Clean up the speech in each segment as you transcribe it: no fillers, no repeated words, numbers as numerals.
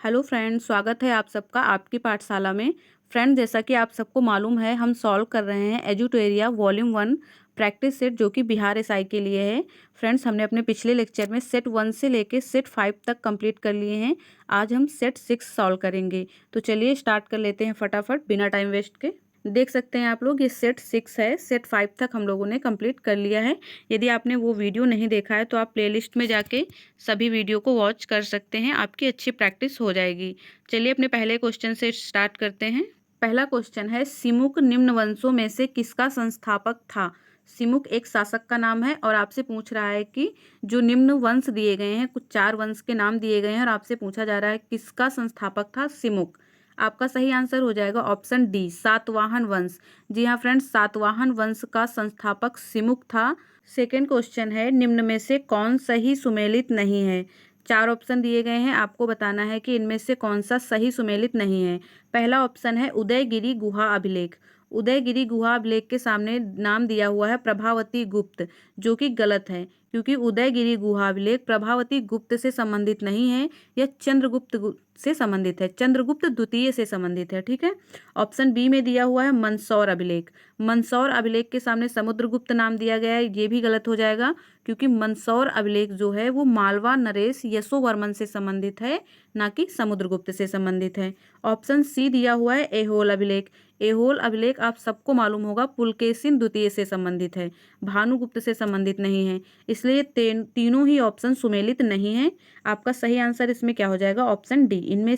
Hello friends, स्वागत है आप सबका आपकी पाठशाला में। फ्रेंड्स, जैसा कि आप सबको मालूम है, हम सॉल्व कर रहे हैं एजुटेरिया वॉल्यूम 1 प्रैक्टिस सेट, जो कि बिहार एसआई के लिए है। फ्रेंड्स, हमने अपने पिछले लेक्चर में सेट 1 से लेके सेट 5 तक कंप्लीट कर लिए हैं। आज हम सेट 6 सॉल्व करेंगे। तो चलिए स्टार्ट कर लेते हैं फटाफट बिना टाइम वेस्ट के। देख सकते हैं आप लोग, ये सेट 6 है। सेट 5 तक हम लोगों ने कंप्लीट कर लिया है। यदि आपने वो वीडियो नहीं देखा है तो आप प्लेलिस्ट में जाके सभी वीडियो को वॉच कर सकते हैं, आपकी अच्छी प्रैक्टिस हो जाएगी। चलिए अपने पहले क्वेश्चन से स्टार्ट करते हैं। पहला क्वेश्चन है, सिमुक निम्न वंशों में से किसका संस्थापक था? सिमुक एक शासक का नाम है और आपसे पूछ रहा है कि जो निम्न वंश दिए गए हैं, कुछ 4 वंश के नाम दिए गए हैं और आपसे पूछा जा रहा है किसका संस्थापक था सिमुक। आपका सही आंसर हो जाएगा ऑप्शन डी, सातवाहन वंश। जी हाँ फ्रेंड्स, सातवाहन वंश का संस्थापक सिमुक था। सेकेंड क्वेश्चन है, निम्न में से कौन सही सुमेलित नहीं है? 4 ऑप्शन दिए गए हैं, आपको बताना है कि इनमें से कौन सा सही सुमेलित नहीं है। पहला ऑप्शन है उदयगिरि गुहा अभिलेख। उदयगिरि गुहा अभिलेख के सामने नाम दिया हुआ है प्रभावती गुप्त, जो कि गलत है, क्योंकि उदयगिरि गुहा अभिलेख प्रभावती गुप्त से संबंधित नहीं है, यह चंद्रगुप्त से संबंधित है, चंद्रगुप्त द्वितीय से संबंधित है। ठीक है। ऑप्शन बी में दिया हुआ है मंदसौर अभिलेख। मंदसौर अभिलेख के सामने समुद्रगुप्त नाम दिया गया है, ये भी गलत हो जाएगा, क्योंकि मंदसौर अभिलेख जो है वो मालवा नरेश यशोवर्मन से संबंधित है, ना कि समुद्रगुप्त से संबंधित है। ऑप्शन सी दिया हुआ है ऐहोल अभिलेख। ऐहोल अभिलेख आप सबको मालूम होगा पुलकेशिन द्वितीय से संबंधित है, भानुगुप्त से संबंधित नहीं है, इसलिए तीनों ही ऑप्शन सुमेलित नहीं है। आपका सही आंसर इसमें क्या हो जाएगा? ऑप्शन डी, इनमें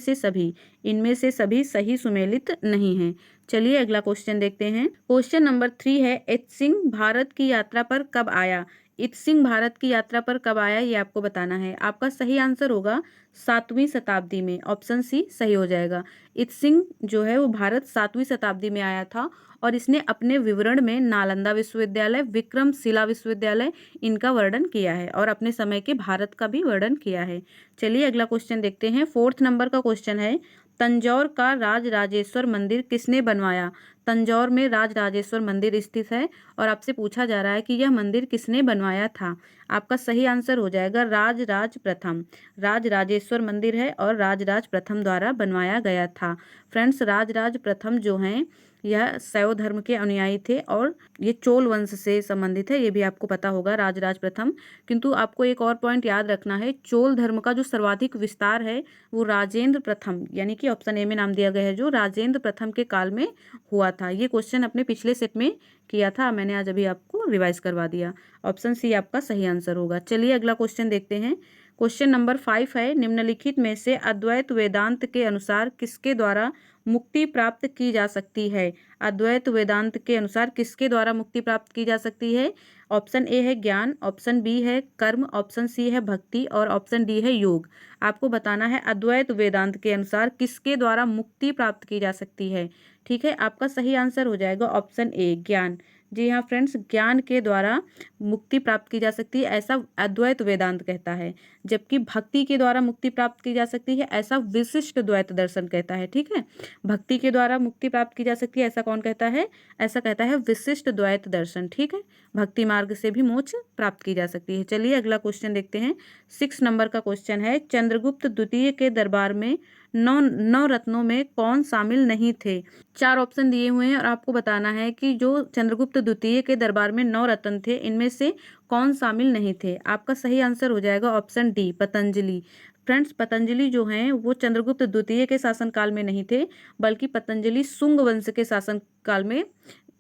से सभी सही सुमेलित नहीं है। चलिए अगला क्वेश्चन देखते हैं। क्वेश्चन नंबर 3 है, इत्सिंग भारत की यात्रा पर कब आया? इत्सिंग भारत की यात्रा पर कब आया, ये आपको बताना है। आपका सही आंसर होगा 7वीं शताब्दी में। ऑप्शन सी सही हो जाएगा। इत्सिंग जो है वो भारत 7वीं शताब्दी में आया था और इसने अपने विवरण में नालंदा विश्वविद्यालय, विक्रमशिला विश्वविद्यालय, इनका वर्णन किया है और अपने समय के भारत का भी वर्णन किया है। चलिए अगला क्वेश्चन देखते हैं। 4th नंबर का क्वेश्चन है, तंजौर का राजराजेश्वर मंदिर किसने बनवाया? तंजौर में राजराजेश्वर मंदिर स्थित है और आपसे पूछा जा रहा है कि यह मंदिर किसने बनवाया था। आपका सही आंसर हो जाएगा राजराज प्रथम। राजराजेश्वर मंदिर है और राजराज प्रथम द्वारा बनवाया गया था। फ्रेंड्स, राजराज प्रथम जो हैं यह शैव धर्म के अनुयायी थे और ये चोल वंश से संबंधित है, ये भी आपको पता होगा राजराज प्रथम। किंतु आपको एक और पॉइंट याद रखना है, चोल धर्म का जो सर्वाधिक विस्तार है वो राजेंद्र प्रथम, यानी कि ऑप्शन ए में नाम दिया गया है, जो राजेंद्र प्रथम के काल में हुआ था। ये क्वेश्चन अपने पिछले सेट में किया था, मैंने आज अभी आपको रिवाइज करवा दिया। ऑप्शन सी आपका सही आंसर होगा। चलिए अगला क्वेश्चन देखते हैं। क्वेश्चन नंबर 5 है, निम्नलिखित में से अद्वैत वेदांत के अनुसार किसके द्वारा मुक्ति प्राप्त की जा सकती है? अद्वैत वेदांत के अनुसार किसके द्वारा मुक्ति प्राप्त की जा सकती है? ऑप्शन ए है ज्ञान, ऑप्शन बी है कर्म, ऑप्शन सी है भक्ति और ऑप्शन डी है योग। आपको बताना है अद्वैत वेदांत के अनुसार किसके द्वारा मुक्ति प्राप्त की जा सकती है। ठीक है, आपका सही आंसर हो जाएगा ऑप्शन ए, ज्ञान। जी हाँ फ्रेंड्स, ज्ञान के द्वारा मुक्ति प्राप्त की जा सकती है, ऐसा अद्वैत वेदांत कहता है। जबकि भक्ति के द्वारा मुक्ति प्राप्त की जा सकती है, ऐसा विशिष्ट द्वैत दर्शन कहता है। ठीक है, भक्ति के द्वारा मुक्ति प्राप्त की जा सकती है, ऐसा कौन कहता है? ऐसा कहता है विशिष्ट द्वैत दर्शन। ठीक है, भक्ति मार्ग से भी मोक्ष प्राप्त की जा सकती है। चलिए अगला क्वेश्चन देखते हैं। 6 नंबर का क्वेश्चन है, चंद्रगुप्त द्वितीय के दरबार में नौ रत्नों में कौन शामिल नहीं थे? 4 ऑप्शन दिए हुए हैं और आपको बताना है कि जो चंद्रगुप्त द्वितीय के दरबार में 9 रत्न थे, इनमें से कौन शामिल नहीं थे। आपका सही आंसर हो जाएगा option D, Patanjali. Friends, Patanjali जो हैं वो चंद्रगुप्त द्वितीय के शासनकाल में नहीं थे, बल्कि पतंजलि शुंग वंश के शासनकाल में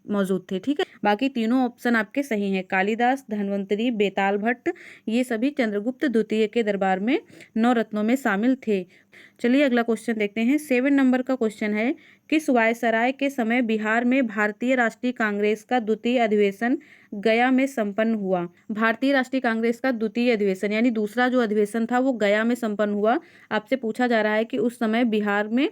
मौजूद थे। ठीक है, बाकी तीनों ऑप्शन आपके सही हैं। कालिदास, धन्वंतरी, बेताल भट्ट, ये सभी चंद्रगुप्त द्वितीय के दरबार में 9 रत्नों में शामिल थे। चलिए अगला क्वेश्चन देखते हैं। 7 नंबर का क्वेश्चन है, किस वायसराय के समय बिहार में भारतीय राष्ट्रीय कांग्रेस का द्वितीय अधिवेशन गया में संपन्न हुआ? भारतीय राष्ट्रीय कांग्रेस का द्वितीय अधिवेशन यानी दूसरा जो अधिवेशन था वो गया में संपन्न हुआ। आपसे पूछा जा रहा है कि उस समय बिहार में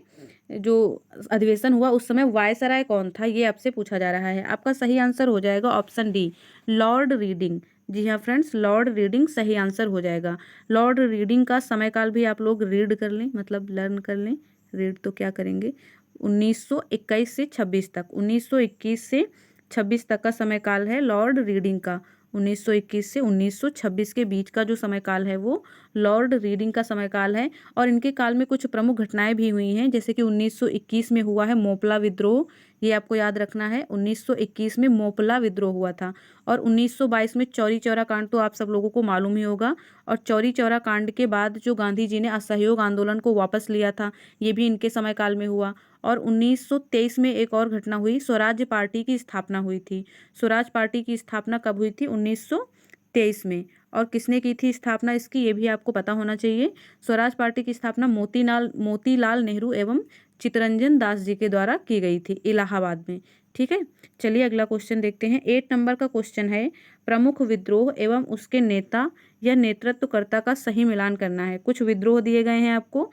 जो अधिवेशन हुआ उस समय वायसराय कौन था, ये आपसे पूछा जा रहा है। आपका सही आंसर हो जाएगा ऑप्शन डी, लॉर्ड रीडिंग। जी हाँ फ्रेंड्स, लॉर्ड रीडिंग सही आंसर हो जाएगा। लॉर्ड रीडिंग का समयकाल भी आप लोग रीड कर लें, मतलब लर्न कर लें। रीड तो क्या करेंगे, 1921 से 26 तक, 1921 से 26 तक का समयकाल है लॉर्ड रीडिंग का। 1921 से 1926 के बीच का जो समयकाल है वो लॉर्ड रीडिंग का समयकाल है। और इनके काल में कुछ प्रमुख घटनाएं भी हुई हैं, जैसे कि 1921 में हुआ है मोपला विद्रोह, ये आपको याद रखना है। 1921 में मोपला विद्रोह हुआ था। और 1922 में चौरी चौरा कांड तो आप सब लोगों को मालूम ही होगा। और चौरी चौरा कांड के बाद जो गांधी जी ने असहयोग आंदोलन को वापस लिया था, ये भी इनके समयकाल में हुआ। और 1923 में एक और घटना हुई, स्वराज्य पार्टी की स्थापना हुई थी। स्वराज पार्टी की स्थापना कब हुई थी? 1923 में। और किसने की थी स्थापना इसकी, ये भी आपको पता होना चाहिए। स्वराज पार्टी की स्थापना मोतीलाल नेहरू एवं चित्तरंजन दास जी के द्वारा की गई थी इलाहाबाद में। ठीक है, चलिए अगला क्वेश्चन देखते हैं। 8 नंबर का क्वेश्चन है, प्रमुख विद्रोह एवं उसके नेता या नेतृत्वकर्ता का सही मिलान करना है। कुछ विद्रोह दिए गए हैं आपको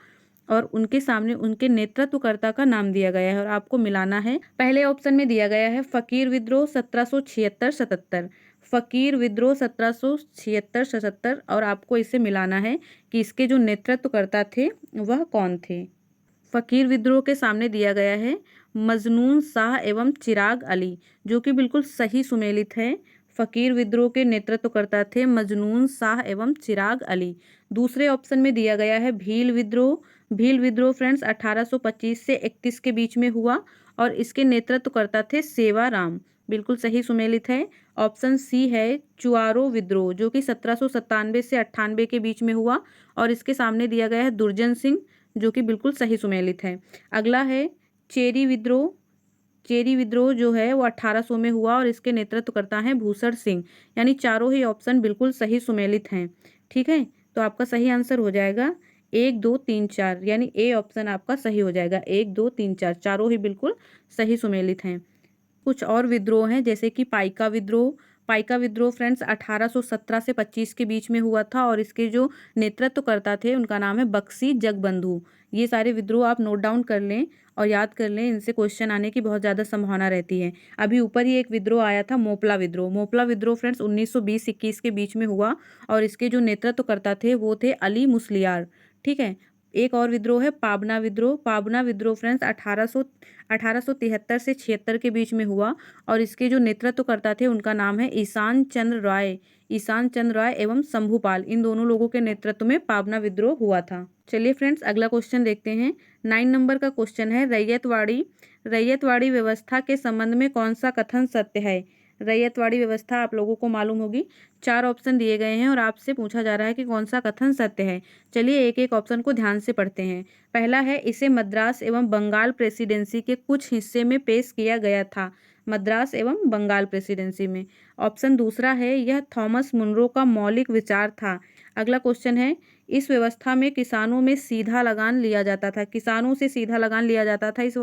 और उनके सामने उनके नेतृत्वकर्ता का नाम दिया गया है और आपको मिलाना है। पहले ऑप्शन में दिया गया है फकीर विद्रोह 1776-77, फकीर विद्रोह 1776-77, और आपको इसे मिलाना है कि इसके जो नेतृत्वकर्ता थे वह कौन थे। फकीर विद्रोह के सामने दिया गया है मजनून शाह एवं चिराग अली, जो कि बिल्कुल सही सुमेलित है। फकीर विद्रोह के नेतृत्वकर्ता थे मजनून शाह एवं चिराग अली। दूसरे ऑप्शन में दिया गया है भील विद्रोह। भील विद्रोह फ्रेंड्स 1825 से 31 के बीच में हुआ और इसके नेतृत्वकर्ता थे सेवाराम, बिल्कुल सही सुमेलित है। ऑप्शन सी है चुआरो विद्रोह, जो कि 1797 से 98 के बीच में हुआ और इसके सामने दिया गया है दुर्जन सिंह, जो कि बिल्कुल सही सुमेलित है। अगला है चेरी विद्रोह। चेरी विद्रोह जो है वो 1800 में हुआ और इसके नेतृत्वकर्ता हैं भूसर सिंह, यानी चारों ही ऑप्शन बिल्कुल सही सुमेलित हैं। ठीक है, तो आपका सही आंसर हो जाएगा 1 2 3 4, यानी ए ऑप्शन आपका सही हो जाएगा। 1 2 3 4 चारों ही बिल्कुल सही सुमेलित हैं। कुछ और विद्रोह हैं, जैसे कि पाइका विद्रोह। पाइका विद्रोह फ्रेंड्स 1817 से 25 के बीच में हुआ था और इसके जो नेतृत्वकर्ता थे उनका नाम है बक्सी जगबंधु। ये सारे विद्रोह आप नोट डाउन कर लें और याद कर लें, इनसे क्वेश्चन आने की बहुत ज़्यादा संभावना रहती है। अभी ऊपर ही एक विद्रोह आया था मोपला विद्रोह। मोपला विद्रोह फ्रेंड्स 1920-21 के बीच में हुआ और इसके जो नेतृत्वकर्ता थे वो थे अली मुसलियार। ठीक है, एक और विद्रोह है पाबना विद्रोह। पाबना विद्रोह फ्रेंड्स 1873 से 76 के बीच में हुआ और इसके जो नेतृत्वकर्ता थे उनका नाम है ईशान चंद्र राय। ईशान चंद्र राय एवं शंभुपाल, इन दोनों लोगों के नेतृत्व में पाबना विद्रोह हुआ था। चलिए फ्रेंड्स अगला क्वेश्चन देखते हैं। 9 नंबर का क्वेश्चन है रैयतवाड़ी। रैयतवाड़ी व्यवस्था के संबंध में कौन सा कथन सत्य है। रैयतवाड़ी व्यवस्था आप लोगों को मालूम होगी। 4 ऑप्शन दिए गए हैं और आपसे पूछा जा रहा है कि कौन सा कथन सत्य है। चलिए एक एक ऑप्शन को ध्यान से पढ़ते हैं। पहला है इसे मद्रास एवं बंगाल प्रेसिडेंसी के कुछ हिस्से में पेश किया गया था। मद्रास एवं बंगाल प्रेसिडेंसी में। ऑप्शन दूसरा है यह थॉमस मुनरो का मौलिक विचार था। अगला क्वेश्चन है इस व्यवस्था में किसानों में सीधा लगान लिया जाता था। किसानों से सीधा लगान लिया जाता था इस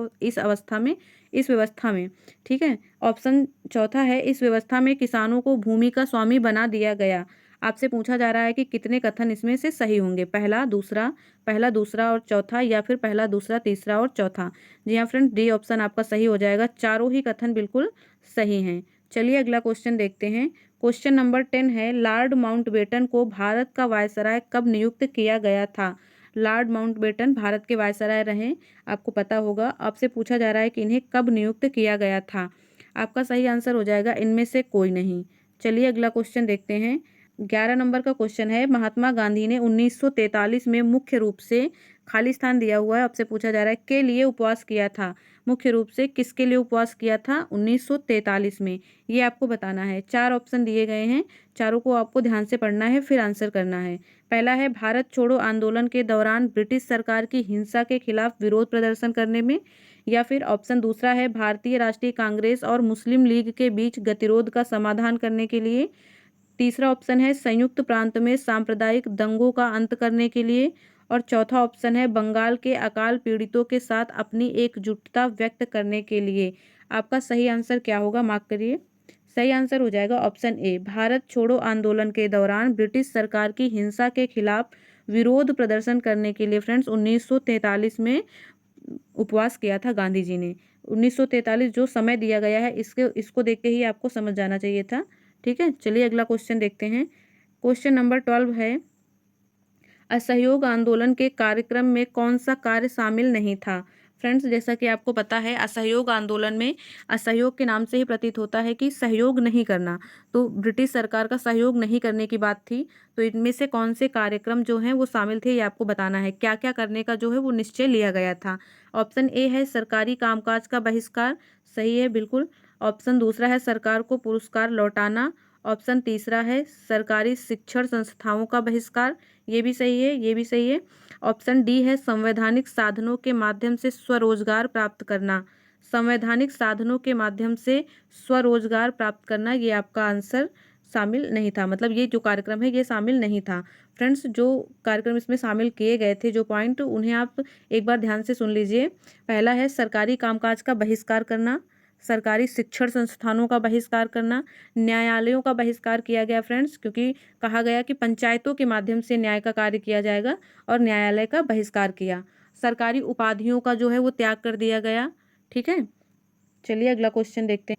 व्यवस्था में। ठीक है, ऑप्शन चौथा है इस व्यवस्था में किसानों को भूमि का स्वामी बना दिया गया। आपसे पूछा जा रहा है कि कितने कथन इसमें से सही होंगे, पहला दूसरा और चौथा, या फिर पहला दूसरा तीसरा और चौथा। जी हाँ फ्रेंड, डी ऑप्शन आपका सही हो जाएगा। चारों ही कथन बिल्कुल सही हैं। चलिए अगला क्वेश्चन देखते हैं। क्वेश्चन नंबर 10 है लॉर्ड माउंटबेटन को भारत का वायसराय कब नियुक्त किया गया था। लॉर्ड माउंटबेटन भारत के वायसराय रहे, आपको पता होगा। आपसे पूछा जा रहा है कि इन्हें कब नियुक्त किया गया था। आपका सही आंसर हो जाएगा इनमें से कोई नहीं। चलिए अगला क्वेश्चन देखते हैं। 11 नंबर का क्वेश्चन है महात्मा गांधी ने 1943 में मुख्य रूप से, खाली स्थान दिया हुआ है, आपसे पूछा जा रहा है के लिए उपवास किया था। मुख्य रूप से किसके लिए उपवास किया था 1943 में, ये आपको बताना है। 4 ऑप्शन दिए गए हैं, चारों को आपको ध्यान से पढ़ना है फिर आंसर करना है। पहला है भारत छोड़ो आंदोलन के दौरान ब्रिटिश सरकार की हिंसा के खिलाफ विरोध प्रदर्शन करने में, या फिर ऑप्शन दूसरा है भारतीय राष्ट्रीय कांग्रेस और मुस्लिम लीग के बीच गतिरोध का समाधान करने के लिए। तीसरा ऑप्शन है संयुक्त प्रांत में सांप्रदायिक दंगों का अंत करने के लिए, और चौथा ऑप्शन है बंगाल के अकाल पीड़ितों के साथ अपनी एकजुटता व्यक्त करने के लिए। आपका सही आंसर क्या होगा, मार्क करिए। सही आंसर हो जाएगा ऑप्शन ए, भारत छोड़ो आंदोलन के दौरान ब्रिटिश सरकार की हिंसा के खिलाफ विरोध प्रदर्शन करने के लिए फ्रेंड्स 1943 में उपवास किया था गांधी जी ने। 1943 जो समय दिया गया है इसको देख के ही आपको समझ जाना चाहिए था। ठीक है, चलिए अगला क्वेश्चन देखते हैं। क्वेश्चन नंबर 12 है असहयोग आंदोलन के कार्यक्रम में कौन सा कार्य शामिल नहीं था। फ्रेंड्स, जैसा कि आपको पता है, असहयोग आंदोलन में असहयोग के नाम से ही प्रतीत होता है कि सहयोग नहीं करना। तो ब्रिटिश सरकार का सहयोग नहीं करने की बात थी। तो इनमें से कौन से कार्यक्रम जो हैं वो शामिल थे, ये आपको बताना है। क्या-क्या करने का जो है वो निश्चय लिया गया था। ऑप्शन ए है सरकारी कामकाज का बहिष्कार, सही है बिल्कुल। ऑप्शन दूसरा है सरकार को पुरस्कार लौटाना। ऑप्शन तीसरा है सरकारी शिक्षण संस्थाओं का बहिष्कार, ये भी सही है, ये भी सही है। ऑप्शन डी है संवैधानिक साधनों के माध्यम से स्वरोजगार प्राप्त करना। संवैधानिक साधनों के माध्यम से स्वरोजगार प्राप्त करना, ये आपका आंसर शामिल नहीं था। मतलब ये जो कार्यक्रम है ये शामिल नहीं था। फ्रेंड्स, जो कार्यक्रम इसमें शामिल किए गए थे, जो पॉइंट, उन्हें आप एक बार ध्यान से सुन लीजिए। पहला है सरकारी कामकाज का बहिष्कार करना, सरकारी शिक्षण संस्थानों का बहिष्कार करना, न्यायालयों का बहिष्कार किया गया फ्रेंड्स, क्योंकि कहा गया कि पंचायतों के माध्यम से न्याय का कार्य किया जाएगा, और न्यायालय का बहिष्कार किया। सरकारी उपाधियों का जो है वो त्याग कर दिया गया। ठीक है, चलिए अगला क्वेश्चन देखते हैं।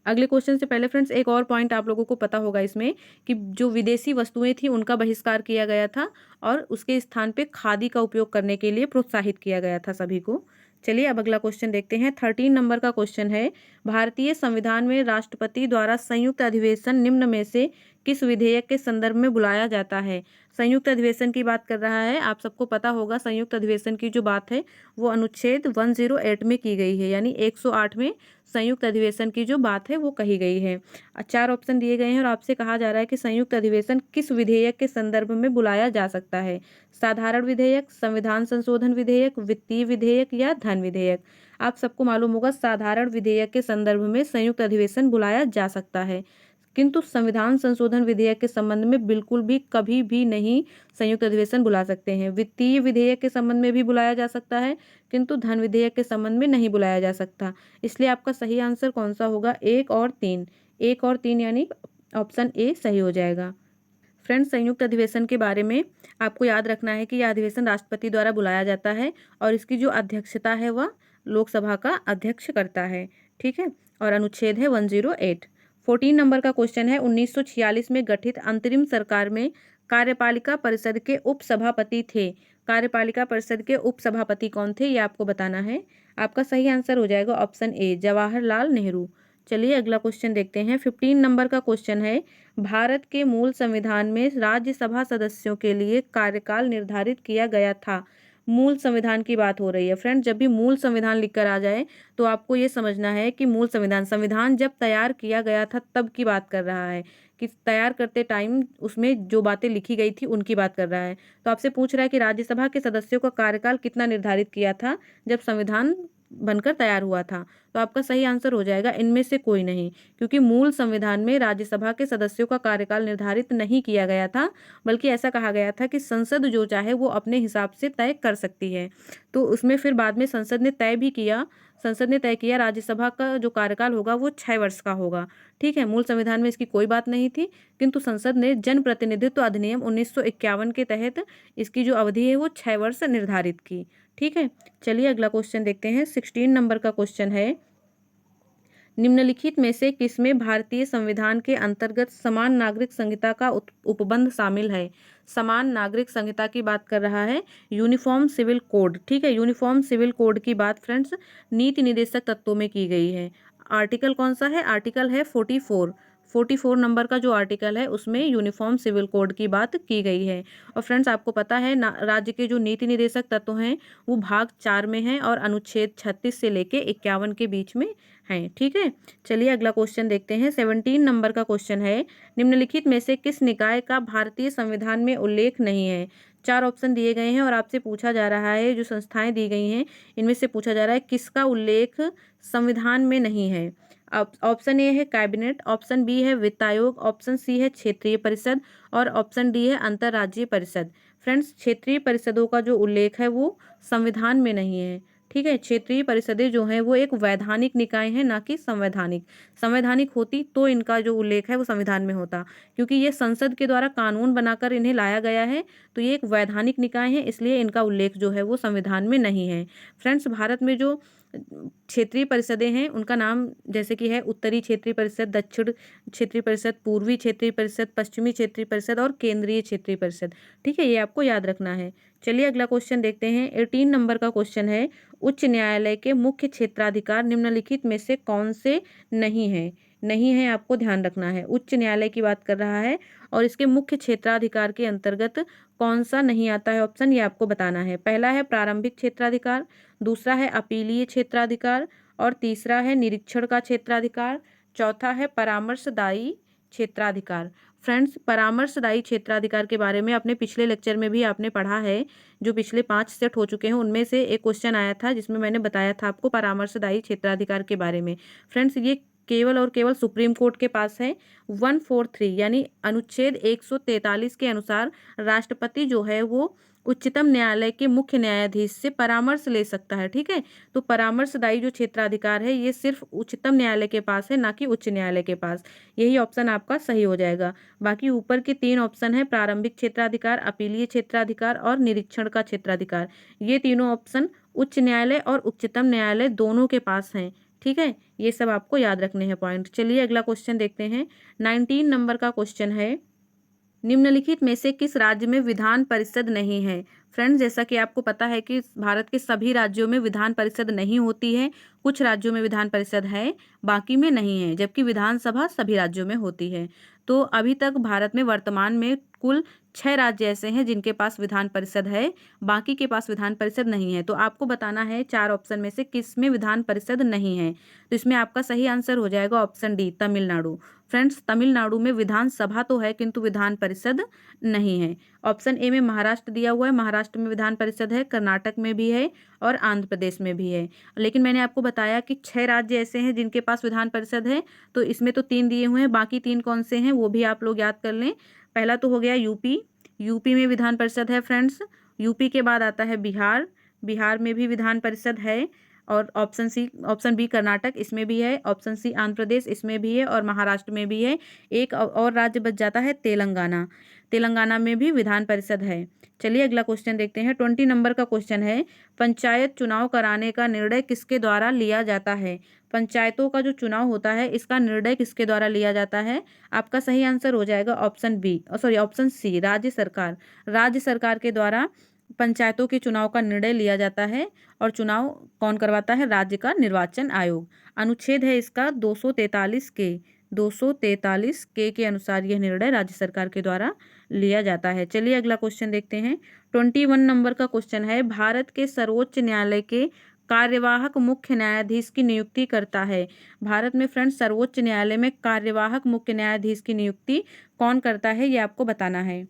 अगले क्वेश्चन से पहले फ्रेंड्स एक और पॉइंट आप लोगों को पता होगा इसमें, कि जो विदेशी वस्तुएं थी उनका बहिष्कार किया गया था, और उसके स्थान पे खादी का उपयोग करने के लिए प्रोत्साहित किया गया था सभी को। चलिए अब अगला क्वेश्चन देखते हैं। 13 नंबर का क्वेश्चन है, भारतीय संविधान में राष्ट्रपति द्वारा संयुक्त अधिवेशन निम्न में से किस विधेयक के संदर्भ में बुलाया जाता है। संयुक्त अधिवेशन की बात कर रहा है। आप सबको पता होगा संयुक्त अधिवेशन की जो बात है वो अनुच्छेद 108 में की गई है, यानी 108 में संयुक्त अधिवेशन की जो बात है वो कही गई है। 4 ऑप्शन दिए गए हैं और आपसे कहा जा रहा है कि संयुक्त अधिवेशन किस विधेयक के संदर्भ में बुलाया जा सकता है। साधारण विधेयक, संविधान संशोधन विधेयक, वित्तीय विधेयक या धन विधेयक। आप सबको मालूम होगा साधारण विधेयक के संदर्भ में संयुक्त अधिवेशन बुलाया जा सकता है, किंतु संविधान संशोधन विधेयक के संबंध में बिल्कुल भी कभी भी नहीं संयुक्त अधिवेशन बुला सकते हैं। वित्तीय विधेयक के संबंध में भी बुलाया जा सकता है, किंतु धन विधेयक के संबंध में नहीं बुलाया जा सकता। इसलिए आपका सही आंसर कौन सा होगा, 1 और 3। 1 और 3 यानी ऑप्शन ए सही हो जाएगा। फ्रेंड्स, संयुक्त अधिवेशन के बारे में आपको याद रखना है कि यह अधिवेशन राष्ट्रपति द्वारा बुलाया जाता है, और इसकी जो अध्यक्षता है वह लोकसभा का अध्यक्ष करता है। ठीक है, और अनुच्छेद है 108। 14 नंबर का क्वेश्चन है, 1946 में गठित अंतरिम सरकार में कार्यपालिका परिषद के उपसभापति थे। कार्यपालिका परिषद के उपसभापति कौन थे, ये आपको बताना है। आपका सही आंसर हो जाएगा ऑप्शन ए, जवाहरलाल नेहरू। चलिए अगला क्वेश्चन देखते हैं। 15 नंबर का क्वेश्चन है, भारत के मूल संविधान में राज्यसभा सदस्यों के लिए कार्यकाल निर्धारित किया गया था। मूल संविधान की बात हो रही है फ्रेंड। जब भी मूल संविधान लिखकर आ जाए तो आपको ये समझना है कि मूल संविधान, संविधान जब तैयार किया गया था तब की बात कर रहा है, कि तैयार करते टाइम उसमें जो बातें लिखी गई थी उनकी बात कर रहा है। तो आपसे पूछ रहा है कि राज्यसभा के सदस्यों का कार्यकाल कितना निर्धारित किया था जब संविधान बनकर तैयार हुआ था। तो आपका सही आंसर हो जाएगा इनमें से कोई नहीं, क्योंकि मूल संविधान में राज्यसभा के सदस्यों का कार्यकाल निर्धारित नहीं किया गया था, बल्कि ऐसा कहा गया था कि संसद जो चाहे वो अपने हिसाब से तय कर सकती है। तो उसमें फिर बाद में संसद ने तय किया राज्यसभा का जो कार्यकाल होगा वो 6 वर्ष का होगा। ठीक है, मूल संविधान में इसकी कोई बात नहीं थी, किंतु संसद ने जन प्रतिनिधित्व अधिनियम 1951 के तहत इसकी जो अवधि है वो 6 वर्ष निर्धारित की। ठीक है, चलिए अगला क्वेश्चन देखते हैं। 16 नंबर का क्वेश्चन है, निम्नलिखित में से किसमें भारतीय संविधान के अंतर्गत समान नागरिक संहिता का उपबंध शामिल है। समान नागरिक संहिता की बात कर रहा है, यूनिफॉर्म सिविल कोड। ठीक है, यूनिफॉर्म सिविल कोड की बात फ्रेंड्स नीति निर्देशक तत्वों में की गई है। आर्टिकल कौन सा है, आर्टिकल है 44 नंबर का जो आर्टिकल है उसमें यूनिफॉर्म सिविल कोड की बात की गई है। और फ्रेंड्स आपको पता है राज्य के जो नीति निर्देशक तत्व हैं वो भाग 4 में हैं, और अनुच्छेद 36 से लेके 51 के बीच में हैं। ठीक है, चलिए अगला क्वेश्चन देखते हैं। 17 नंबर का क्वेश्चन है, निम्नलिखित में से किस निकाय का भारतीय संविधान में उल्लेख नहीं है। 4 ऑप्शन दिए गए हैं और आपसे पूछा जा रहा है, जो संस्थाएं दी गई हैं इनमें से पूछा जा रहा है किसका उल्लेख संविधान में नहीं है। ऑप्शन ए है कैबिनेट, ऑप्शन बी है वित्त आयोग, ऑप्शन सी है क्षेत्रीय परिषद, और ऑप्शन डी है अंतर्राज्यीय परिषद। फ्रेंड्स, क्षेत्रीय परिषदों का जो उल्लेख है वो संविधान में नहीं है। ठीक है, क्षेत्रीय परिषदें जो हैं वो एक वैधानिक निकाय है, ना कि संवैधानिक। संवैधानिक होती तो इनका जो उल्लेख है वो संविधान में होता, क्योंकि ये संसद के द्वारा कानून बनाकर इन्हें लाया गया है, तो ये एक वैधानिक निकाय है, इसलिए इनका उल्लेख जो है वो संविधान में नहीं है। फ्रेंड्स, भारत में जो क्षेत्रीय परिषदें हैं उनका नाम जैसे कि है उत्तरी क्षेत्रीय परिषद, दक्षिण क्षेत्रीय परिषद, पूर्वी क्षेत्रीय परिषद, पश्चिमी क्षेत्रीय परिषद और केंद्रीय क्षेत्रीय परिषद। ठीक है, ये आपको याद रखना है। चलिए अगला क्वेश्चन देखते हैं। 18 नंबर का क्वेश्चन है, उच्च न्यायालय के मुख्य क्षेत्राधिकार निम्नलिखित में से कौन से नहीं है? नहीं है, आपको ध्यान रखना है। उच्च न्यायालय की बात कर रहा है और इसके मुख्य क्षेत्राधिकार के अंतर्गत कौन सा नहीं आता है ऑप्शन, ये आपको बताना है। पहला है प्रारंभिक क्षेत्राधिकार, दूसरा है अपीलीय क्षेत्राधिकार और तीसरा है निरीक्षण का क्षेत्राधिकार, चौथा है परामर्शदायी क्षेत्राधिकार। फ्रेंड्स, परामर्शदायी क्षेत्राधिकार के बारे में अपने पिछले लेक्चर में भी आपने पढ़ा है। जो पिछले 5 सेट हो चुके हैं उनमें से एक क्वेश्चन आया था जिसमें मैंने बताया था आपको परामर्शदायी क्षेत्राधिकार के बारे में। फ्रेंड्स, ये केवल और केवल सुप्रीम कोर्ट के पास है। 143 यानी अनुच्छेद 143 के अनुसार राष्ट्रपति जो है वो उच्चतम न्यायालय के मुख्य न्यायाधीश से परामर्श ले सकता है। ठीक है, तो परामर्शदायी जो क्षेत्राधिकार है ये सिर्फ उच्चतम न्यायालय के पास है, ना कि उच्च न्यायालय के पास। यही ऑप्शन आपका सही हो जाएगा। बाकी ऊपर के 3 ऑप्शन है, प्रारंभिक क्षेत्राधिकार, अपीलीय क्षेत्राधिकार और निरीक्षण का क्षेत्राधिकार। ये तीनों ऑप्शन उच्च न्यायालय और उच्चतम न्यायालय दोनों के पास हैं। ठीक है, ये सब आपको याद रखने हैं पॉइंट। चलिए अगला क्वेश्चन देखते हैं। 19 नंबर का क्वेश्चन है, निम्नलिखित में से किस राज्य में विधान परिषद नहीं है? फ्रेंड्स, जैसा कि आपको पता है कि भारत के सभी राज्यों में विधान परिषद नहीं होती है। कुछ राज्यों में विधान परिषद है, बाकी में नहीं है, जबकि विधानसभा सभी राज्यों में होती है। तो अभी तक भारत में वर्तमान में कुल 6 राज्य ऐसे हैं जिनके पास विधान परिषद है, बाकी के पास विधान परिषद नहीं है। तो आपको बताना है 4 ऑप्शन में से किस में विधान परिषद नहीं है। तो इसमें आपका सही आंसर हो जाएगा option D, Tamil Nadu. Friends, Tamil Nadu में विधानसभा तो है किंतु विधान परिषद नहीं है। ऑप्शन ए में महाराष्ट्र दिया हुआ है, महाराष्ट्र में विधान परिषद है, कर्नाटक में भी है और आंध्र प्रदेश में भी है। लेकिन मैंने आपको बताया कि 6 राज्य ऐसे हैं जिनके पास विधान परिषद है, तो इसमें तो 3 दिए हुए हैं, बाकी 3 कौन से हैं वो भी आप लोग याद कर लें। पहला तो हो गया यूपी, यूपी में विधान परिषद है फ्रेंड्स। यूपी के बाद आता है बिहार, बिहार में भी विधान परिषद है। और ऑप्शन बी कर्नाटक, इसमें भी है। ऑप्शन सी आंध्र प्रदेश, इसमें भी है और महाराष्ट्र में भी है। एक और राज्य बच जाता है तेलंगाना, तेलंगाना में भी विधान परिषद है। चलिए अगला क्वेश्चन देखते हैं। 20 नंबर का क्वेश्चन है, पंचायत चुनाव कराने का निर्णय किसके द्वारा लिया जाता है? पंचायतों का जो चुनाव होता है इसका निर्णय किसके द्वारा लिया जाता है? आपका सही आंसर हो जाएगा ऑप्शन सी, राज्य सरकार। राज्य सरकार के द्वारा पंचायतों के चुनाव का निर्णय लिया जाता है। और चुनाव कौन करवाता है? राज्य का निर्वाचन आयोग। अनुच्छेद है इसका 243 के अनुसार यह निर्णय राज्य सरकार के द्वारा लिया जाता है। चलिए अगला क्वेश्चन देखते हैं। 21 नंबर का क्वेश्चन है, भारत के सर्वोच्च न्यायालय के कार्यवाहक मुख्य न्यायाधीश की नियुक्ति करता है। भारत में फ्रेंड्स सर्वोच्च न्यायालय में कार्यवाहक मुख्य न्यायाधीश की नियुक्ति कौन करता है, ये आपको बताना है।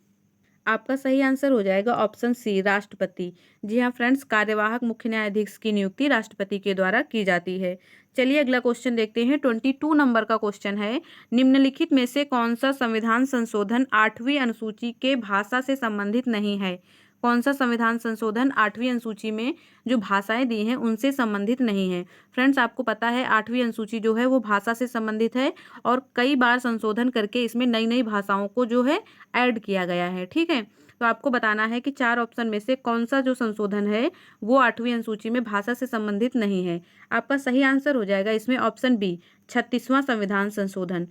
आपका सही आंसर हो जाएगा ऑप्शन सी, राष्ट्रपति। जी हाँ फ्रेंड्स, कार्यवाहक मुख्य न्यायाधीश की नियुक्ति राष्ट्रपति के द्वारा की जाती है। चलिए अगला क्वेश्चन देखते हैं। 22 नंबर का क्वेश्चन है, निम्नलिखित में से कौन सा संविधान संशोधन 8वीं अनुसूची के भाषा से संबंधित नहीं है? कौन सा संविधान संशोधन 8वीं अनुसूची में जो भाषाएं दी हैं उनसे संबंधित नहीं है? फ्रेंड्स, आपको पता है 8वीं अनुसूची जो है वो भाषा से संबंधित है और कई बार संशोधन करके इसमें नई नई भाषाओं को जो है ऐड किया गया है। ठीक है, तो आपको बताना है कि 4 ऑप्शन में से कौन सा जो संशोधन है वो 8वीं अनुसूची में भाषा से संबंधित नहीं है। आपका सही आंसर हो जाएगा इसमें ऑप्शन बी, 36वां संविधान संशोधन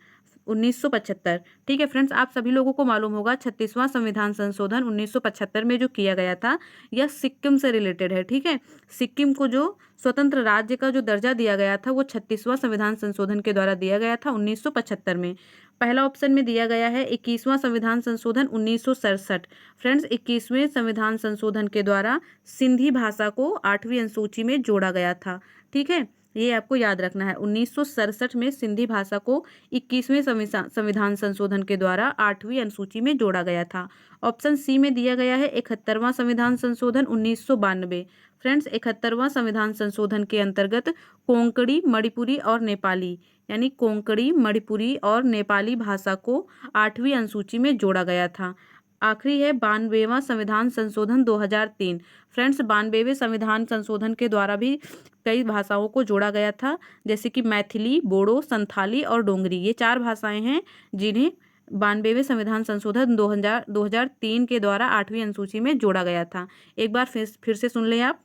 1975। ठीक है फ्रेंड्स, आप सभी लोगों को मालूम होगा 36वां संविधान संशोधन 1975 में जो किया गया था यह सिक्किम से रिलेटेड है। ठीक है, सिक्किम को जो स्वतंत्र राज्य का जो दर्जा दिया गया था वो 36वां संविधान संशोधन के द्वारा दिया गया था 1975 में। पहला ऑप्शन में दिया गया है 21वां संविधान संशोधन 1967। फ्रेंड्स, 21वें संविधान संशोधन के द्वारा सिंधी भाषा को 8वीं अनुसूची में जोड़ा गया था। ठीक है, ये आपको याद रखना है। 1967 में सिंधी भाषा को 21वें संविधान संशोधन के द्वारा 8वीं अनुसूची में जोड़ा गया था। ऑप्शन सी में दिया गया है 71वां संविधान संशोधन 1992। फ्रेंड्स, 71वां संविधान संशोधन के अंतर्गत कोंकणी, मणिपुरी और नेपाली यानी कोंकणी, मणिपुरी और नेपाली भाषा को 8वीं अनुसूची में जोड़ा गया था। आखिरी है 92वां संविधान संशोधन 2003। फ्रेंड्स, 92वें संविधान संशोधन के द्वारा भी कई भाषाओं को जोड़ा गया था, जैसे कि मैथिली, बोडो, संथाली और डोंगरी। ये 4 भाषाएं हैं जिन्हें 92वें संविधान संशोधन 2003 के द्वारा 8वीं अनुसूची में जोड़ा गया था। एक बार फिर से सुन लें आप।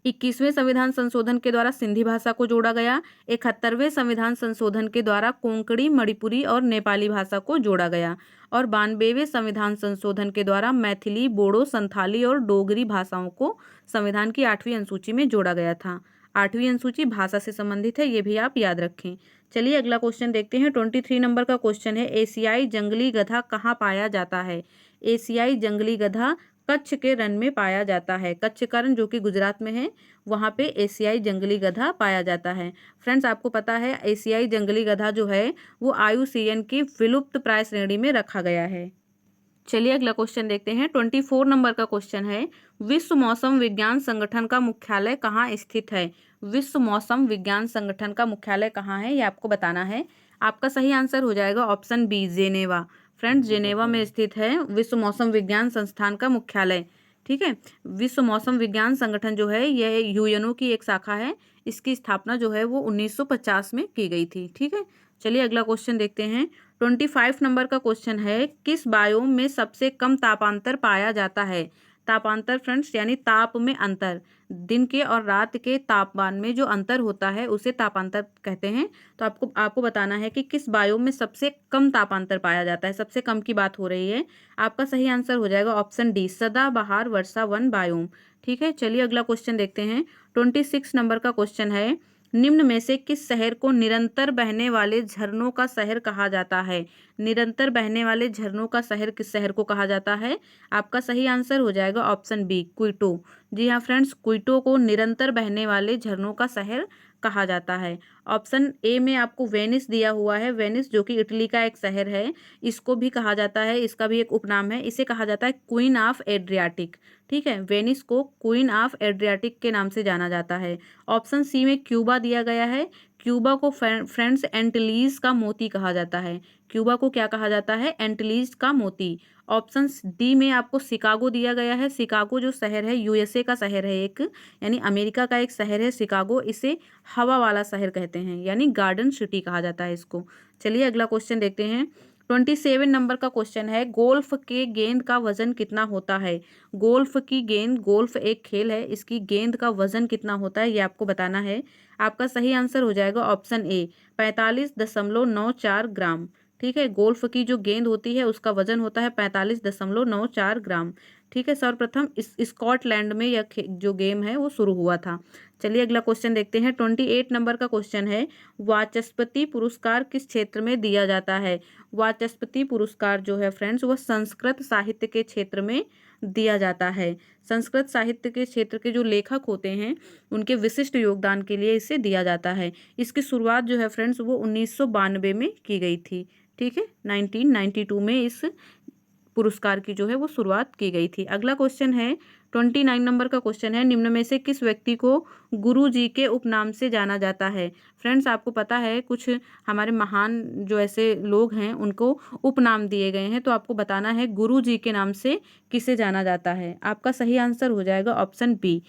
21वें संविधान संशोधन के द्वारा सिंधी भाषा को जोड़ा गया। 71वें संविधान संशोधन के द्वारा कोंकणी, मणिपुरी और नेपाली भाषा को जोड़ा गया। और 92वें संविधान संशोधन के द्वारा मैथिली, बोडो, संथाली और डोगरी भाषाओं को संविधान की 8वीं अनुसूची में जोड़ा गया था। 8वीं अनुसूची भाषा से संबंधित है, ये भी आप याद रखें। चलिए अगला क्वेश्चन देखते हैं। 23 नंबर का क्वेश्चन है, एशियाई जंगली गधा कहाँ पाया जाता है? एशियाई जंगली गधा कच्छ के रण में पाया जाता है। कच्छ का रण जो कि गुजरात में है, वहाँ पे एशियाई जंगली गधा पाया जाता है। फ्रेंड्स, आपको पता है एशियाई जंगली गधा जो है वो IUCN की विलुप्त प्राय श्रेणी में रखा गया है। चलिए अगला क्वेश्चन देखते हैं। 24 नंबर का क्वेश्चन है, विश्व मौसम विज्ञान संगठन का मुख्यालय कहाँ स्थित है? विश्व मौसम विज्ञान संगठन का मुख्यालय कहाँ है, ये आपको बताना है। आपका सही आंसर हो जाएगा option B, Geneva. Friends, Geneva में स्थित है विश्व मौसम विज्ञान संस्थान का मुख्यालय। ठीक है, विश्व मौसम विज्ञान संगठन जो है यह UNO की एक शाखा है। इसकी स्थापना जो है वो 1950 में की गई थी। ठीक है, चलिए अगला क्वेश्चन देखते हैं। 25 नंबर का क्वेश्चन है, किस बायोम में सबसे कम तापांतर पाया जाता है? तापांतर फ्रेंड्स यानी ताप में अंतर, दिन के और रात के तापमान में जो अंतर होता है उसे तापांतर कहते हैं। तो आपको बताना है कि किस बायोम में सबसे कम तापांतर पाया जाता है। सबसे कम की बात हो रही है। आपका सही आंसर हो जाएगा ऑप्शन डी, सदाबहार वर्षा वन बायोम। ठीक है, चलिए अगला क्वेश्चन देखते हैं। 26 नंबर का क्वेश्चन है, निम्न में से किस शहर को निरंतर बहने वाले झरनों का शहर कहा जाता है? निरंतर बहने वाले झरनों का शहर किस शहर को कहा जाता है? आपका सही आंसर हो जाएगा ऑप्शन बी, क्विटो। जी हाँ फ्रेंड्स, क्विटो को निरंतर बहने वाले झरनों का शहर कहा जाता है। ऑप्शन ए में आपको वेनिस दिया हुआ है। वेनिस जो कि इटली का एक शहर है, इसको भी कहा जाता है, इसका भी एक उपनाम है। इसे कहा जाता है क्वीन ऑफ एड्रियाटिक। ठीक है, वेनिस को क्वीन ऑफ एड्रियाटिक के नाम से जाना जाता है। ऑप्शन सी में क्यूबा दिया गया है। क्यूबा को फ्रेंड्स एंटिलीज का मोती कहा जाता है। क्यूबा को क्या कहा जाता है? एंटिलीज का मोती। ऑप्शन डी में आपको शिकागो दिया गया है। शिकागो जो शहर है USA का शहर है एक, यानी अमेरिका का एक शहर है शिकागो। इसे हवा वाला शहर कहते हैं, यानी गार्डन सिटी कहा जाता है इसको। चलिए अगला क्वेश्चन देखते हैं। 27 नंबर का क्वेश्चन है, गोल्फ के गेंद का वजन कितना होता है? गोल्फ की गेंद, गोल्फ एक खेल है, इसकी गेंद का वजन कितना होता है ये आपको बताना है। आपका सही आंसर हो जाएगा ऑप्शन ए, 45.94 ग्राम। ठीक है, गोल्फ की जो गेंद होती है उसका वजन होता है 45.94 ग्राम। ठीक है, सर्वप्रथम इस स्कॉटलैंड में यह जो गेम है वो शुरू हुआ था। चलिए अगला क्वेश्चन देखते हैं। 28 नंबर का क्वेश्चन है, वाचस्पति पुरस्कार किस क्षेत्र में दिया जाता है? वाचस्पति पुरस्कार जो है फ्रेंड्स वह संस्कृत साहित्य के क्षेत्र में दिया जाता है। संस्कृत साहित्य के क्षेत्र के जो लेखक होते हैं उनके विशिष्ट योगदान के लिए इसे दिया जाता है। इसकी शुरुआत जो है फ्रेंड्स वो 1992 में की गई थी। ठीक है, 1992 में इस पुरस्कार की जो है वो शुरुआत की गई थी। अगला क्वेश्चन है 29 नंबर का क्वेश्चन है, निम्न में से किस व्यक्ति को गुरु जी के उपनाम से जाना जाता है? फ्रेंड्स, आपको पता है कुछ हमारे महान जो ऐसे लोग हैं उनको उपनाम दिए गए हैं, तो आपको बताना है गुरु जी के नाम से किसे जाना जाता है। आपका सही आंसर हो जाएगा ऑप्शन बी।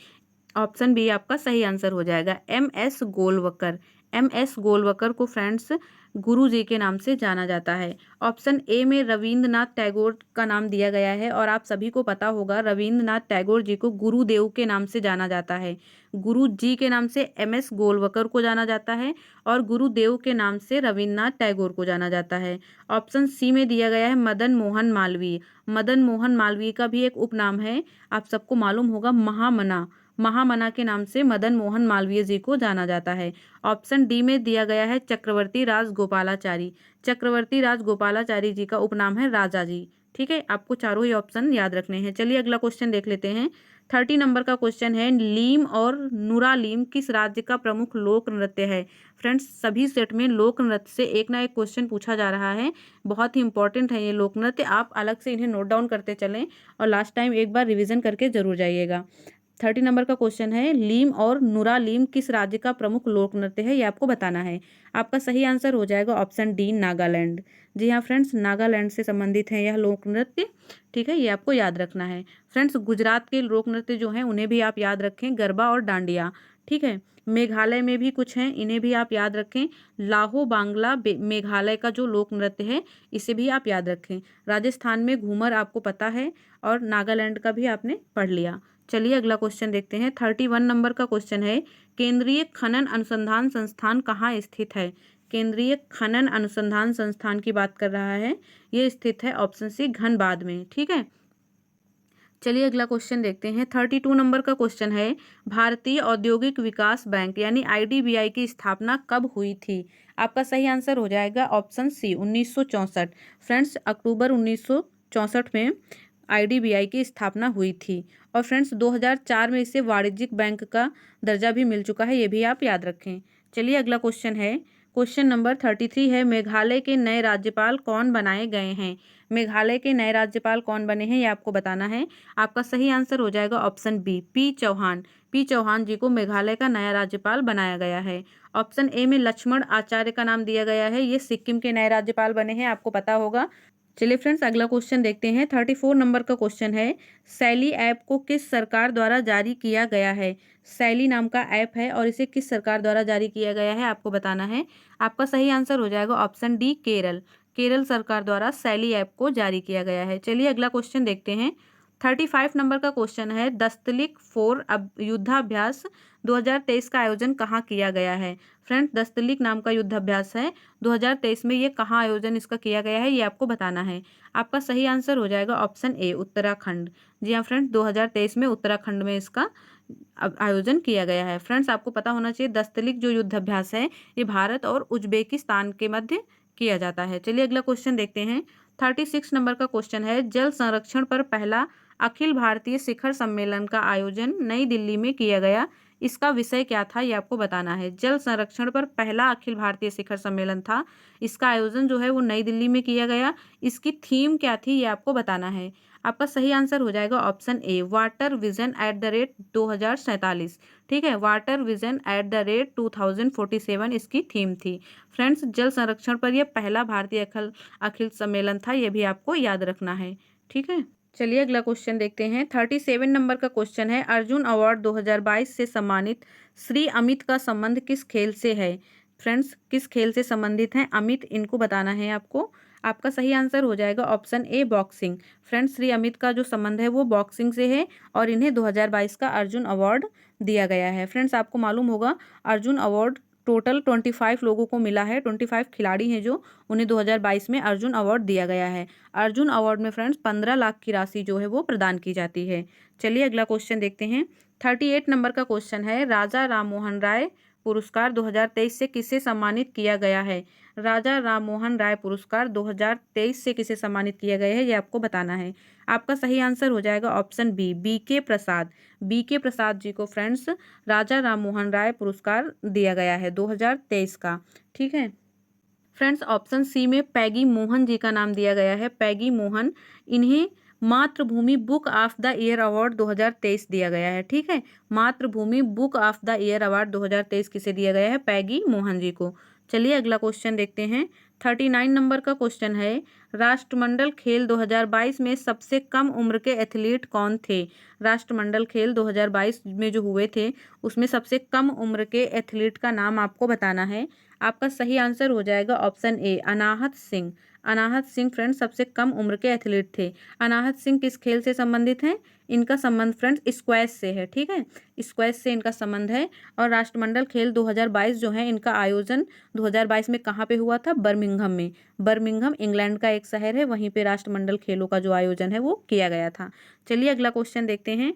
ऑप्शन बी आपका सही आंसर हो जाएगा, MS गोलवकर। MS गोलवकर को फ्रेंड्स गुरु जी के नाम से जाना जाता है। ऑप्शन ए में रविंद्रनाथ टैगोर का नाम दिया गया है, और आप सभी को पता होगा रविंद्रनाथ टैगोर जी को गुरुदेव के नाम से जाना जाता है। गुरु जी के नाम से MS गोलवकर को जाना जाता है और गुरुदेव के नाम से रविंद्रनाथ टैगोर को जाना जाता है। ऑप्शन सी में दिया गया है मदन मोहन मालवीय। मदन मोहन मालवीय का भी एक उपनाम है, आप सबको मालूम होगा, महामना। महामना के नाम से मदन मोहन मालवीय जी को जाना जाता है। ऑप्शन डी में दिया गया है चक्रवर्ती राज गोपालाचारी। चक्रवर्ती राज गोपालाचारी जी का उपनाम है राजा जी। ठीक है, आपको चारों ही ऑप्शन याद रखने हैं। चलिए अगला क्वेश्चन देख लेते हैं। 30 नंबर का क्वेश्चन है, लीम और नुरालीम किस राज्य का प्रमुख लोक नृत्य है? फ्रेंड्स, सभी सेट में लोक नृत्य से एक ना एक क्वेश्चन पूछा जा रहा है, बहुत ही इंपॉर्टेंट है ये लोक नृत्य। आप अलग से इन्हें नोट डाउन करते चलें और लास्ट टाइम एक बार रिविजन करके जरूर जाइएगा। 30 नंबर का क्वेश्चन है, लीम और नुरालीम किस राज्य का प्रमुख लोक नृत्य है, ये आपको बताना है। आपका सही आंसर हो जाएगा ऑप्शन डी, नागालैंड। जी हाँ फ्रेंड्स, नागालैंड से संबंधित है यह लोक नृत्य। ठीक है, ये आपको याद रखना है। फ्रेंड्स, गुजरात के लोक नृत्य जो हैं उन्हें भी आप याद रखें, गरबा और डांडिया। ठीक है, मेघालय में भी कुछ हैं, इन्हें भी आप याद रखें। लाहो बांग्ला मेघालय का जो लोक नृत्य है इसे भी आप याद रखें। राजस्थान में घूमर आपको पता है, और नागालैंड का भी आपने पढ़ लिया। चलिए अगला क्वेश्चन देखते हैं। 31 नंबर का क्वेश्चन है, केंद्रीय खनन अनुसंधान संस्थान कहाँ स्थित है? केंद्रीय खनन अनुसंधान संस्थान की बात कर रहा है, ये स्थित है ऑप्शन सी धनबाद में। ठीक है, चलिए अगला क्वेश्चन देखते हैं। 32 नंबर का क्वेश्चन है, भारतीय औद्योगिक विकास बैंक यानी आईडीबीआई की स्थापना कब हुई थी? आपका सही आंसर हो जाएगा ऑप्शन सी 1964। फ्रेंड्स, अक्टूबर 1964 में आईडीबीआई की स्थापना हुई थी। और फ्रेंड्स 2004 में इसे वाणिज्यिक बैंक का दर्जा भी मिल चुका है, ये भी आप याद रखें। चलिए अगला क्वेश्चन है, क्वेश्चन नंबर 33 है, मेघालय के नए राज्यपाल कौन बनाए गए हैं? मेघालय के नए राज्यपाल कौन बने हैं, ये आपको बताना है। आपका सही आंसर हो जाएगा option B P Chauhan. P Chauhan ji को मेघालय का नया राज्यपाल बनाया गया है। ऑप्शन ए में लक्ष्मण आचार्य का नाम दिया गया है, ये सिक्किम के नए राज्यपाल बने हैं, आपको पता होगा। चलिए फ्रेंड्स अगला क्वेश्चन देखते हैं। 34 नंबर का क्वेश्चन है, सैली ऐप को किस सरकार द्वारा जारी किया गया है? सैली नाम का ऐप है और इसे किस सरकार द्वारा जारी किया गया है, आपको बताना है। आपका सही आंसर हो जाएगा ऑप्शन डी केरल। केरल सरकार द्वारा सैली ऐप को जारी किया गया है। चलिए अगला क्वेश्चन देखते हैं। 35 नंबर का क्वेश्चन है, दस्तलिक 4 युद्धाभ्यास 2023 का आयोजन कहाँ किया गया है? फ्रेंड्स, दस्तलिक नाम का युद्धाभ्यास है 2023 में, ये कहाँ आयोजन इसका किया गया है, ये आपको बताना है। आपका सही आंसर हो जाएगा ऑप्शन ए उत्तराखंड। जी हाँ फ्रेंड्स, 2023 में उत्तराखंड में इसका आयोजन किया गया है। फ्रेंड्स, आपको पता होना चाहिए दस्तलिक जो युद्धाभ्यास है ये भारत और उज्बेकिस्तान के मध्य किया जाता है। चलिए अगला क्वेश्चन देखते हैं। 36 नंबर का क्वेश्चन है, जल संरक्षण पर पहला अखिल भारतीय शिखर सम्मेलन का आयोजन नई दिल्ली में किया गया, इसका विषय क्या था, ये आपको बताना है। जल संरक्षण पर पहला अखिल भारतीय शिखर सम्मेलन था, इसका आयोजन जो है वो नई दिल्ली में किया गया, इसकी थीम क्या थी, ये आपको बताना है। आपका सही आंसर हो जाएगा ऑप्शन ए वाटर विजन @ 2047। ठीक है, वाटर विजन @ 2047 इसकी थीम थी। फ्रेंड्स, जल संरक्षण पर यह पहला भारतीय अखिल अखिल सम्मेलन था, यह भी आपको याद रखना है। ठीक है, चलिए अगला क्वेश्चन देखते हैं। 37 नंबर का क्वेश्चन है, अर्जुन अवार्ड 2022 से सम्मानित श्री अमित का संबंध किस खेल से है? फ्रेंड्स, किस खेल से संबंधित हैं अमित, इनको बताना है आपको। आपका सही आंसर हो जाएगा ऑप्शन ए बॉक्सिंग। फ्रेंड्स, श्री अमित का जो संबंध है वो बॉक्सिंग से है और इन्हें 2022 का अर्जुन अवार्ड दिया गया है। फ्रेंड्स, आपको मालूम होगा अर्जुन अवार्ड टोटल 25 लोगों को मिला है, 25 खिलाड़ी हैं जो उन्हें 2022 में अर्जुन अवार्ड दिया गया है। अर्जुन अवार्ड में फ्रेंड्स 15 लाख की राशि जो है वो प्रदान की जाती है। चलिए अगला क्वेश्चन देखते हैं। 38 नंबर का क्वेश्चन है, राजा राममोहन राय पुरस्कार 2023 से किसे सम्मानित किया गया है? राजा राममोहन राय पुरस्कार 2023 से किसे सम्मानित किया गया है, ये आपको बताना है। आपका सही आंसर हो जाएगा ऑप्शन बी बीके प्रसाद। बीके प्रसाद जी को फ्रेंड्स राजा राममोहन राय पुरस्कार दिया गया है 2023 का। ठीक है फ्रेंड्स, ऑप्शन सी में पैगी मोहन जी का नाम दिया गया है, पैगी मोहन। इन्हें मातृभूमि book of the year award 2023 दिया गया है। ठीक है, मातृभूमि book of the year award 2023 किसे दिया गया है? पैगी मोहन जी को। चलिए अगला क्वेश्चन देखते हैं। 39 नंबर का क्वेश्चन है, राष्ट्रमंडल खेल 2022 में सबसे कम उम्र के एथलीट कौन थे? राष्ट्रमंडल खेल 2022 में जो हुए थे उसमें सबसे कम उम्र के एथलीट का नाम आपको बताना है। आपका सही आंसर हो जाएगा option A Anahat Singh. Anahat Singh friends सबसे कम उम्र के एथलीट थे। अनाहत सिंह किस खेल से संबंधित हैं? इनका संबंध फ्रेंड्स स्क्वैश से है। ठीक है, स्क्वैश से इनका संबंध है। और राष्ट्रमंडल खेल 2022 जो है इनका आयोजन 2022 में कहाँ पे हुआ था? बर्मिंघम में। बर्मिंघम इंग्लैंड का एक शहर है, वहीं पे राष्ट्रमंडल खेलों का जो आयोजन है वो किया गया था। चलिए अगला क्वेश्चन देखते हैं।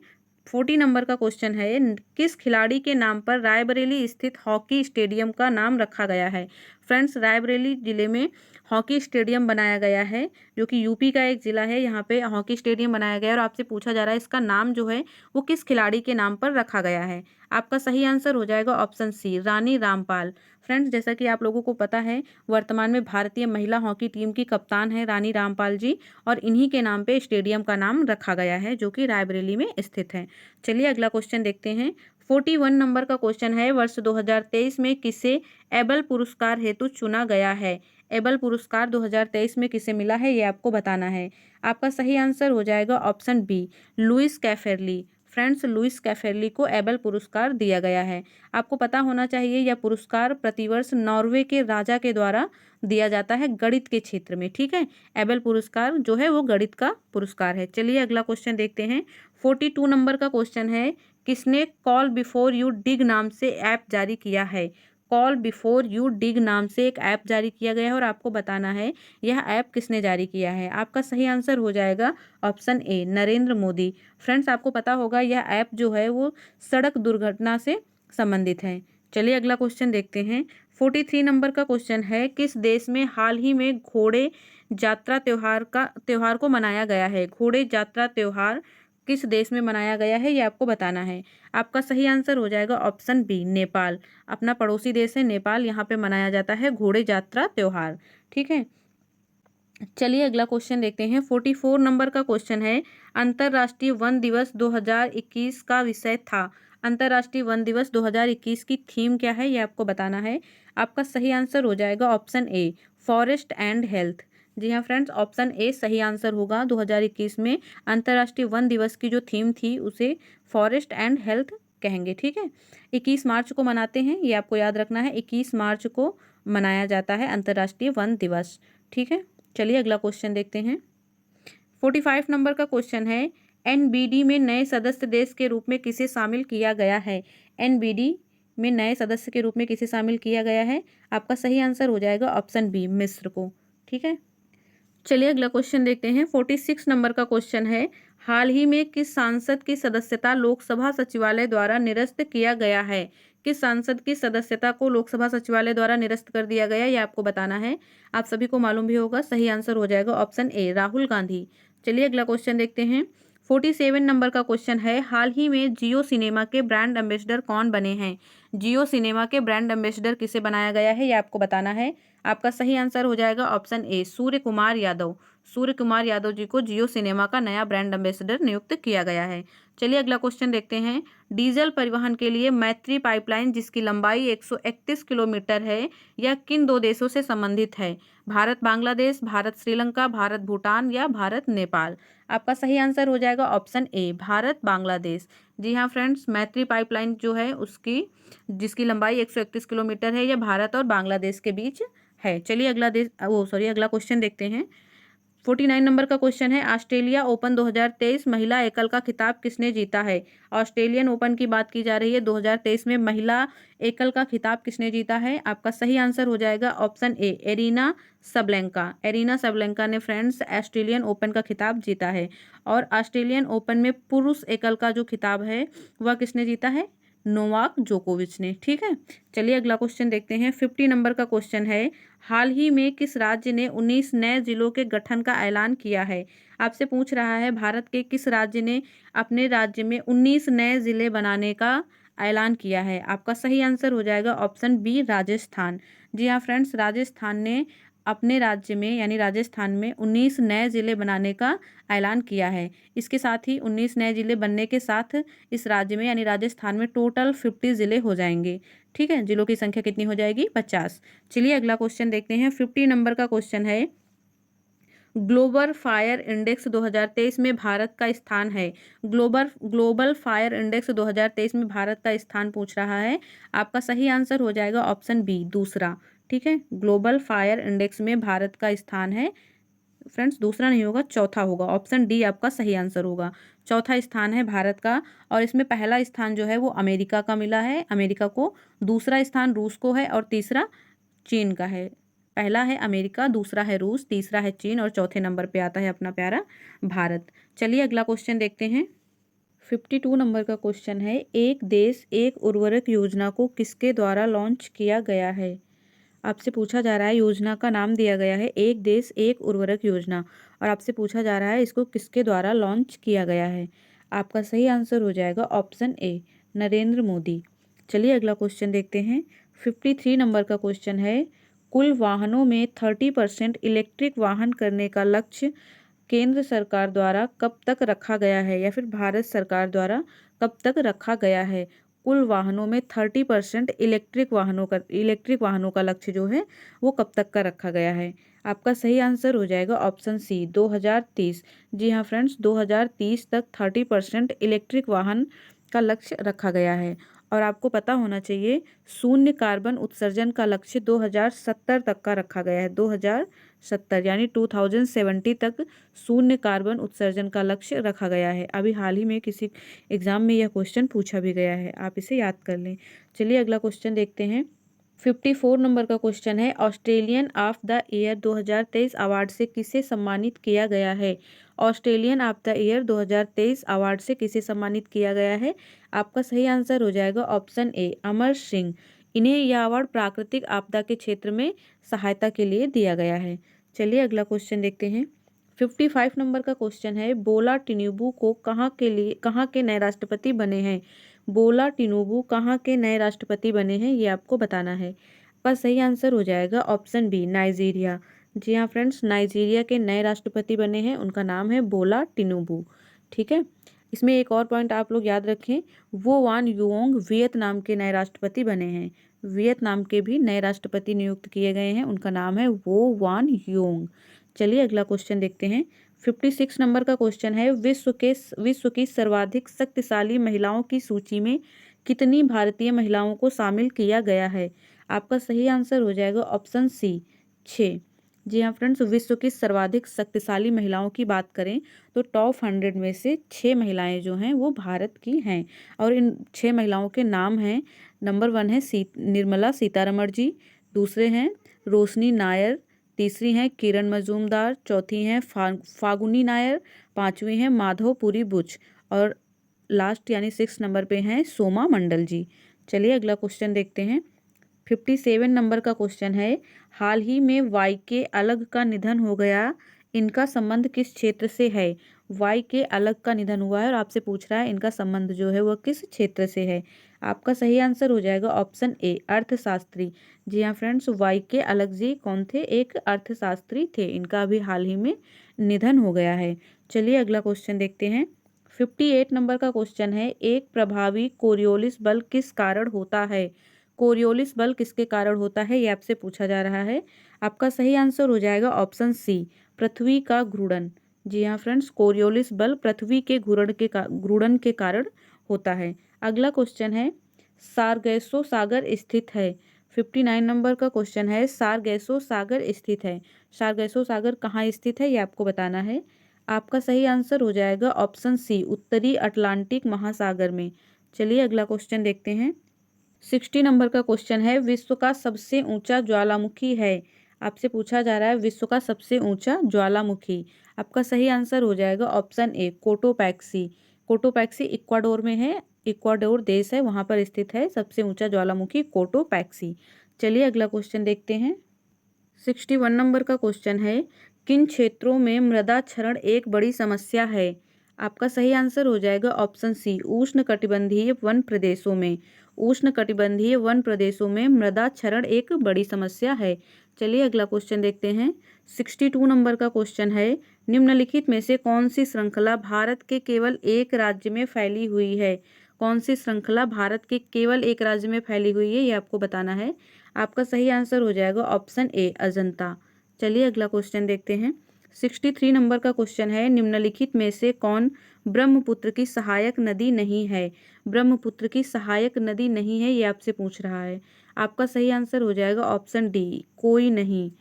40 नंबर का क्वेश्चन है, किस खिलाड़ी के नाम पर रायबरेली स्थित हॉकी स्टेडियम का नाम रखा गया है? फ्रेंड्स, रायबरेली जिले में हॉकी स्टेडियम बनाया गया है, जो कि यूपी का एक जिला है, यहाँ पे हॉकी स्टेडियम बनाया गया है। और आपसे पूछा जा रहा है इसका नाम जो है वो किस खिलाड़ी के नाम पर रखा गया है? आपका सही आंसर हो जाएगा ऑप्शन सी रानी रामपाल। फ्रेंड्स, जैसा कि आप लोगों को पता है वर्तमान में भारतीय महिला हॉकी टीम की कप्तान है रानी रामपाल जी, और इन्हीं के नाम पे स्टेडियम का नाम रखा गया है जो कि रायबरेली में स्थित है। चलिए अगला क्वेश्चन देखते हैं। 41 नंबर का क्वेश्चन है, वर्ष 2023 में किसे एबल पुरस्कार हेतु चुना गया है? एबल पुरस्कार 2023 में किसे मिला है, ये आपको बताना है। आपका सही आंसर हो जाएगा option B Luis Caffarelli. Friends Luis Caffarelli को एबेल पुरस्कार दिया गया है। आपको पता होना चाहिए यह पुरस्कार प्रतिवर्ष नॉर्वे के राजा के द्वारा दिया जाता है गणित के क्षेत्र में। ठीक है, एबेल पुरस्कार जो है वो गणित का पुरस्कार है। चलिए अगला क्वेश्चन देखते हैं। 42 नंबर का क्वेश्चन है, किसने कॉल बिफोर यू डिग नाम से ऐप जारी किया है? कॉल बिफोर यू डिग नाम से एक ऐप जारी किया गया है और आपको बताना है यह ऐप किसने जारी किया है। आपका सही आंसर हो जाएगा ऑप्शन ए, नरेंद्र मोदी। फ्रेंड्स आपको पता होगा यह ऐप जो है वो सड़क दुर्घटना से संबंधित है। चलिए अगला क्वेश्चन देखते हैं। 43 नंबर का क्वेश्चन है, किस देश में हाल ही में घोड़े यात्रा त्योहार को मनाया गया है? घोड़े यात्रा त्योहार किस देश में मनाया गया है ये आपको बताना है। आपका सही आंसर हो जाएगा ऑप्शन बी, नेपाल। अपना पड़ोसी देश है नेपाल, यहाँ पे मनाया जाता है घोड़े यात्रा त्योहार। ठीक है, चलिए अगला क्वेश्चन देखते हैं। 44 नंबर का क्वेश्चन है, अंतर्राष्ट्रीय वन दिवस 2021 का विषय था। अंतर्राष्ट्रीय वन दिवस 2021 की थीम क्या है ये आपको बताना है। आपका सही आंसर हो जाएगा option A, forest and health. जी हाँ फ्रेंड्स, ऑप्शन ए सही आंसर होगा। 2021 में अंतर्राष्ट्रीय वन दिवस की जो थीम थी उसे फॉरेस्ट एंड हेल्थ कहेंगे। ठीक है, 21 मार्च को मनाते हैं, ये आपको याद रखना है। 21 मार्च को मनाया जाता है अंतर्राष्ट्रीय वन दिवस। ठीक है, चलिए अगला क्वेश्चन देखते हैं। 45 नंबर का क्वेश्चन है, एनबीडी में नए सदस्य देश के रूप में किसे शामिल किया गया है? एनबीडी में नए सदस्य के रूप में किसे शामिल किया गया है? आपका सही आंसर हो जाएगा ऑप्शन बी, मिस्र को। ठीक है, चलिए अगला क्वेश्चन देखते हैं। 46 नंबर का क्वेश्चन है, हाल ही में किस सांसद की सदस्यता लोकसभा सचिवालय द्वारा निरस्त किया गया है? किस सांसद की सदस्यता को लोकसभा सचिवालय द्वारा निरस्त कर दिया गया ये आपको बताना है। आप सभी को मालूम भी होगा, सही आंसर हो जाएगा ऑप्शन ए, राहुल गांधी। चलिए अगला क्वेश्चन देखते हैं। 47 नंबर का क्वेश्चन है, हाल ही में जियो सिनेमा के ब्रांड एम्बेसडर कौन बने हैं? जियो सिनेमा के ब्रांड एम्बेसडर किसे बनाया गया है ये आपको बताना है। आपका सही आंसर हो जाएगा ऑप्शन ए, सूर्य कुमार यादव। सूर्य कुमार यादव जी को जियो सिनेमा का नया ब्रांड एम्बेसडर नियुक्त किया गया है। चलिए अगला क्वेश्चन देखते हैं। डीजल परिवहन के लिए मैत्री पाइपलाइन जिसकी लंबाई 131 किलोमीटर है, यह किन दो देशों से संबंधित है? भारत बांग्लादेश, भारत श्रीलंका, भारत भूटान या भारत नेपाल? आपका सही आंसर हो जाएगा ऑप्शन ए, भारत बांग्लादेश। जी हाँ फ्रेंड्स, मैत्री पाइपलाइन जो है उसकी जिसकी लंबाई 131 किलोमीटर है, यह भारत और बांग्लादेश के बीच है। चलिए अगला क्वेश्चन देखते हैं। 49 नंबर का क्वेश्चन है, ऑस्ट्रेलिया ओपन 2023 महिला एकल का खिताब किसने जीता है? ऑस्ट्रेलियन ओपन की बात की जा रही है। 2023 में महिला एकल का खिताब किसने जीता है? आपका सही आंसर हो जाएगा ऑप्शन ए, एरिना सबलेंका। एरिना सबलेंका ने फ्रेंड्स ऑस्ट्रेलियन ओपन का खिताब जीता है। और ऑस्ट्रेलियन ओपन में पुरुष एकल का जो खिताब है वह किसने जीता है? नोवाक जोकोविच ने। ठीक है, चलिए अगला क्वेश्चन देखते हैं। 50 नंबर का क्वेश्चन है, हाल ही में किस राज्य ने 19 नए जिलों के गठन का ऐलान किया है? आपसे पूछ रहा है भारत के किस राज्य ने अपने राज्य में 19 नए जिले बनाने का ऐलान किया है? आपका सही आंसर हो जाएगा ऑप्शन बी, राजस्थान। जी हाँ फ्रेंड्स, राजस्थान ने अपने राज्य में यानी राजस्थान में 19 नए जिले बनाने का ऐलान किया है। इसके साथ ही 19 नए जिले बनने के साथ इस राज्य में यानी राजस्थान में टोटल 50 जिले हो जाएंगे। ठीक है, जिलों की संख्या कितनी हो जाएगी? 50। चलिए अगला क्वेश्चन देखते हैं। 50 नंबर का क्वेश्चन है, ग्लोबल फायर इंडेक्स 2023 में भारत का स्थान है। ग्लोबल फायर इंडेक्स 2023 में भारत का स्थान पूछ रहा है। आपका सही आंसर हो जाएगा ऑप्शन बी, दूसरा। ठीक है, ग्लोबल फायर इंडेक्स में भारत का स्थान है फ्रेंड्स, दूसरा नहीं होगा, चौथा होगा। ऑप्शन डी आपका सही आंसर होगा। चौथा स्थान है भारत का, और इसमें पहला स्थान जो है वो अमेरिका का मिला है, अमेरिका को। दूसरा स्थान रूस को है और तीसरा चीन का है। पहला है अमेरिका, दूसरा है रूस, तीसरा है चीन और चौथे नंबर पे आता है अपना प्यारा भारत। चलिए अगला क्वेश्चन देखते हैं। 52 नंबर का क्वेश्चन है, एक देश एक उर्वरक योजना को किसके द्वारा लॉन्च किया गया है? आपसे पूछा जा रहा है, योजना का नाम दिया गया है एक देश एक उर्वरक योजना, और आपसे पूछा जा रहा है इसको किसके द्वारा लॉन्च किया गया है। आपका सही आंसर हो जाएगा ऑप्शन ए, नरेंद्र मोदी। चलिए अगला क्वेश्चन देखते हैं। 53 नंबर का क्वेश्चन है, कुल वाहनों में 30% इलेक्ट्रिक वाहन करने का लक्ष्य केंद्र सरकार द्वारा कब तक रखा गया है, या फिर भारत सरकार द्वारा कब तक रखा गया है? कुल वाहनों में 30% इलेक्ट्रिक वाहनों का लक्ष्य जो है वो कब तक का रखा गया है? आपका सही आंसर हो जाएगा ऑप्शन सी 2030। जी हाँ फ्रेंड्स, 2030 तक 30% इलेक्ट्रिक वाहन का लक्ष्य रखा गया है। और आपको पता होना चाहिए शून्य कार्बन उत्सर्जन का लक्ष्य 2070 तक का रखा गया है। 2070 यानी 2070 तक शून्य कार्बन उत्सर्जन का लक्ष्य रखा गया है। अभी हाल ही में किसी एग्जाम में यह क्वेश्चन पूछा भी गया है, आप इसे याद कर लें। चलिए अगला क्वेश्चन देखते हैं। 54 नंबर का क्वेश्चन है, Australian of the year 2023 award से किसे सम्मानित किया गया है? Australian of the year 2023 award से किसे सम्मानित किया गया है? आपका सही आंसर हो जाएगा ऑप्शन ए अमर सिंह। इन्हें यह अवार्ड प्राकृतिक आपदा के क्षेत्र में सहायता के लिए दिया गया है। चलिए अगला क्वेश्चन देखते हैं। 55 नंबर का क्वेश्चन है, बोला टिनुबू को कहाँ के नए राष्ट्रपति बने हैं? बोला टिनुबू कहाँ के नए राष्ट्रपति बने हैं, ये आपको बताना है। आपका सही आंसर हो जाएगा ऑप्शन बी नाइजीरिया। जी हाँ फ्रेंड्स, नाइजीरिया के नए राष्ट्रपति बने हैं, उनका नाम है बोला टिनुबू। ठीक है, इसमें एक और पॉइंट आप लोग याद रखें, वो वान युओंग वियतनाम के नए राष्ट्रपति बने हैं। वियतनाम के भी नए राष्ट्रपति नियुक्त किए गए हैं, उनका नाम है वो वान युओंग। चलिए अगला क्वेश्चन देखते हैं। 56 नंबर का क्वेश्चन है, विश्व की सर्वाधिक शक्तिशाली महिलाओं की सूची में कितनी भारतीय महिलाओं को शामिल किया गया है? आपका सही आंसर हो जाएगा ऑप्शन सी 6। जी हाँ फ्रेंड्स, विश्व की सर्वाधिक शक्तिशाली महिलाओं की बात करें तो टॉप 100 में से 6 महिलाएं जो हैं वो भारत की हैं। और इन 6 महिलाओं के नाम हैं, नंबर 1 है निर्मला सीतारमण जी, दूसरे हैं रोशनी नायर, तीसरी हैं किरण मजूमदार, चौथी हैं फागुनी नायर, पांचवी हैं माधवपुरी बुच और लास्ट यानी 6 नंबर पे हैं सोमा मंडल जी। चलिए अगला क्वेश्चन देखते हैं। 57 नंबर का क्वेश्चन है, हाल ही में वाई के अलग का निधन हो गया, इनका संबंध किस क्षेत्र से है? वाई के अलग का निधन हुआ है और आपसे पूछ रहा है इनका संबंध जो है वह किस क्षेत्र से है? आपका सही आंसर हो जाएगा ऑप्शन ए अर्थशास्त्री। जी हाँ फ्रेंड्स, वाई के अलग जी कौन थे? एक अर्थशास्त्री थे, इनका अभी हाल ही में निधन हो गया है। चलिए अगला क्वेश्चन देखते हैं। 58 नंबर का क्वेश्चन है, एक प्रभावी कोरियोलिस बल किस कारण होता है? कोरियोलिस बल किसके कारण होता है, ये आपसे पूछा जा रहा है। आपका सही आंसर हो जाएगा ऑप्शन सी पृथ्वी का घूर्णन। जी हाँ फ्रेंड्स, कोरियोलिस बल पृथ्वी के घूर्णन के कारण होता है। अगला क्वेश्चन है, सारगैसो सागर स्थित है। 59 नंबर का क्वेश्चन है, सारगैसो सागर स्थित है। सारगैसो सागर कहाँ स्थित है, ये आपको बताना है। आपका सही आंसर हो जाएगा ऑप्शन सी उत्तरी अटलांटिक महासागर में। चलिए अगला क्वेश्चन देखते हैं। 60 नंबर का क्वेश्चन है, विश्व का सबसे ऊंचा ज्वालामुखी है। आपसे पूछा जा रहा है विश्व का सबसे ऊंचा ज्वालामुखी। आपका सही आंसर हो जाएगा ऑप्शन ए कोटोपैक्सी। कोटोपैक्सी इक्वाडोर में है, इक्वाडोर देश है वहां पर स्थित है सबसे ऊंचा ज्वालामुखी कोटोपैक्सी। चलिए अगला क्वेश्चन देखते हैं। 61 नंबर का क्वेश्चन है, किन क्षेत्रों में मृदा क्षरण एक बड़ी समस्या है? आपका सही आंसर हो जाएगा ऑप्शन सी उष्णकटिबंधीय वन प्रदेशों में। उष्णकटिबंधीय वन प्रदेशों में मृदा क्षरण एक बड़ी समस्या है। चलिए अगला क्वेश्चन देखते हैं। 62 नंबर का क्वेश्चन है, निम्नलिखित में से कौन सी श्रृंखला भारत के केवल एक राज्य में फैली हुई है? कौन सी श्रृंखला भारत के केवल एक राज्य में फैली हुई है, ये आपको बताना है। आपका सही आंसर हो जाएगा ऑप्शन ए अजंता। चलिए अगला क्वेश्चन देखते हैं। 63 नंबर का क्वेश्चन है, निम्नलिखित में से कौन ब्रह्मपुत्र की सहायक नदी नहीं है? ब्रह्मपुत्र की सहायक नदी नहीं है, ये आपसे पूछ रहा है। आपका सही आंसर हो जाएगा ऑप्शन डी कोई नहीं,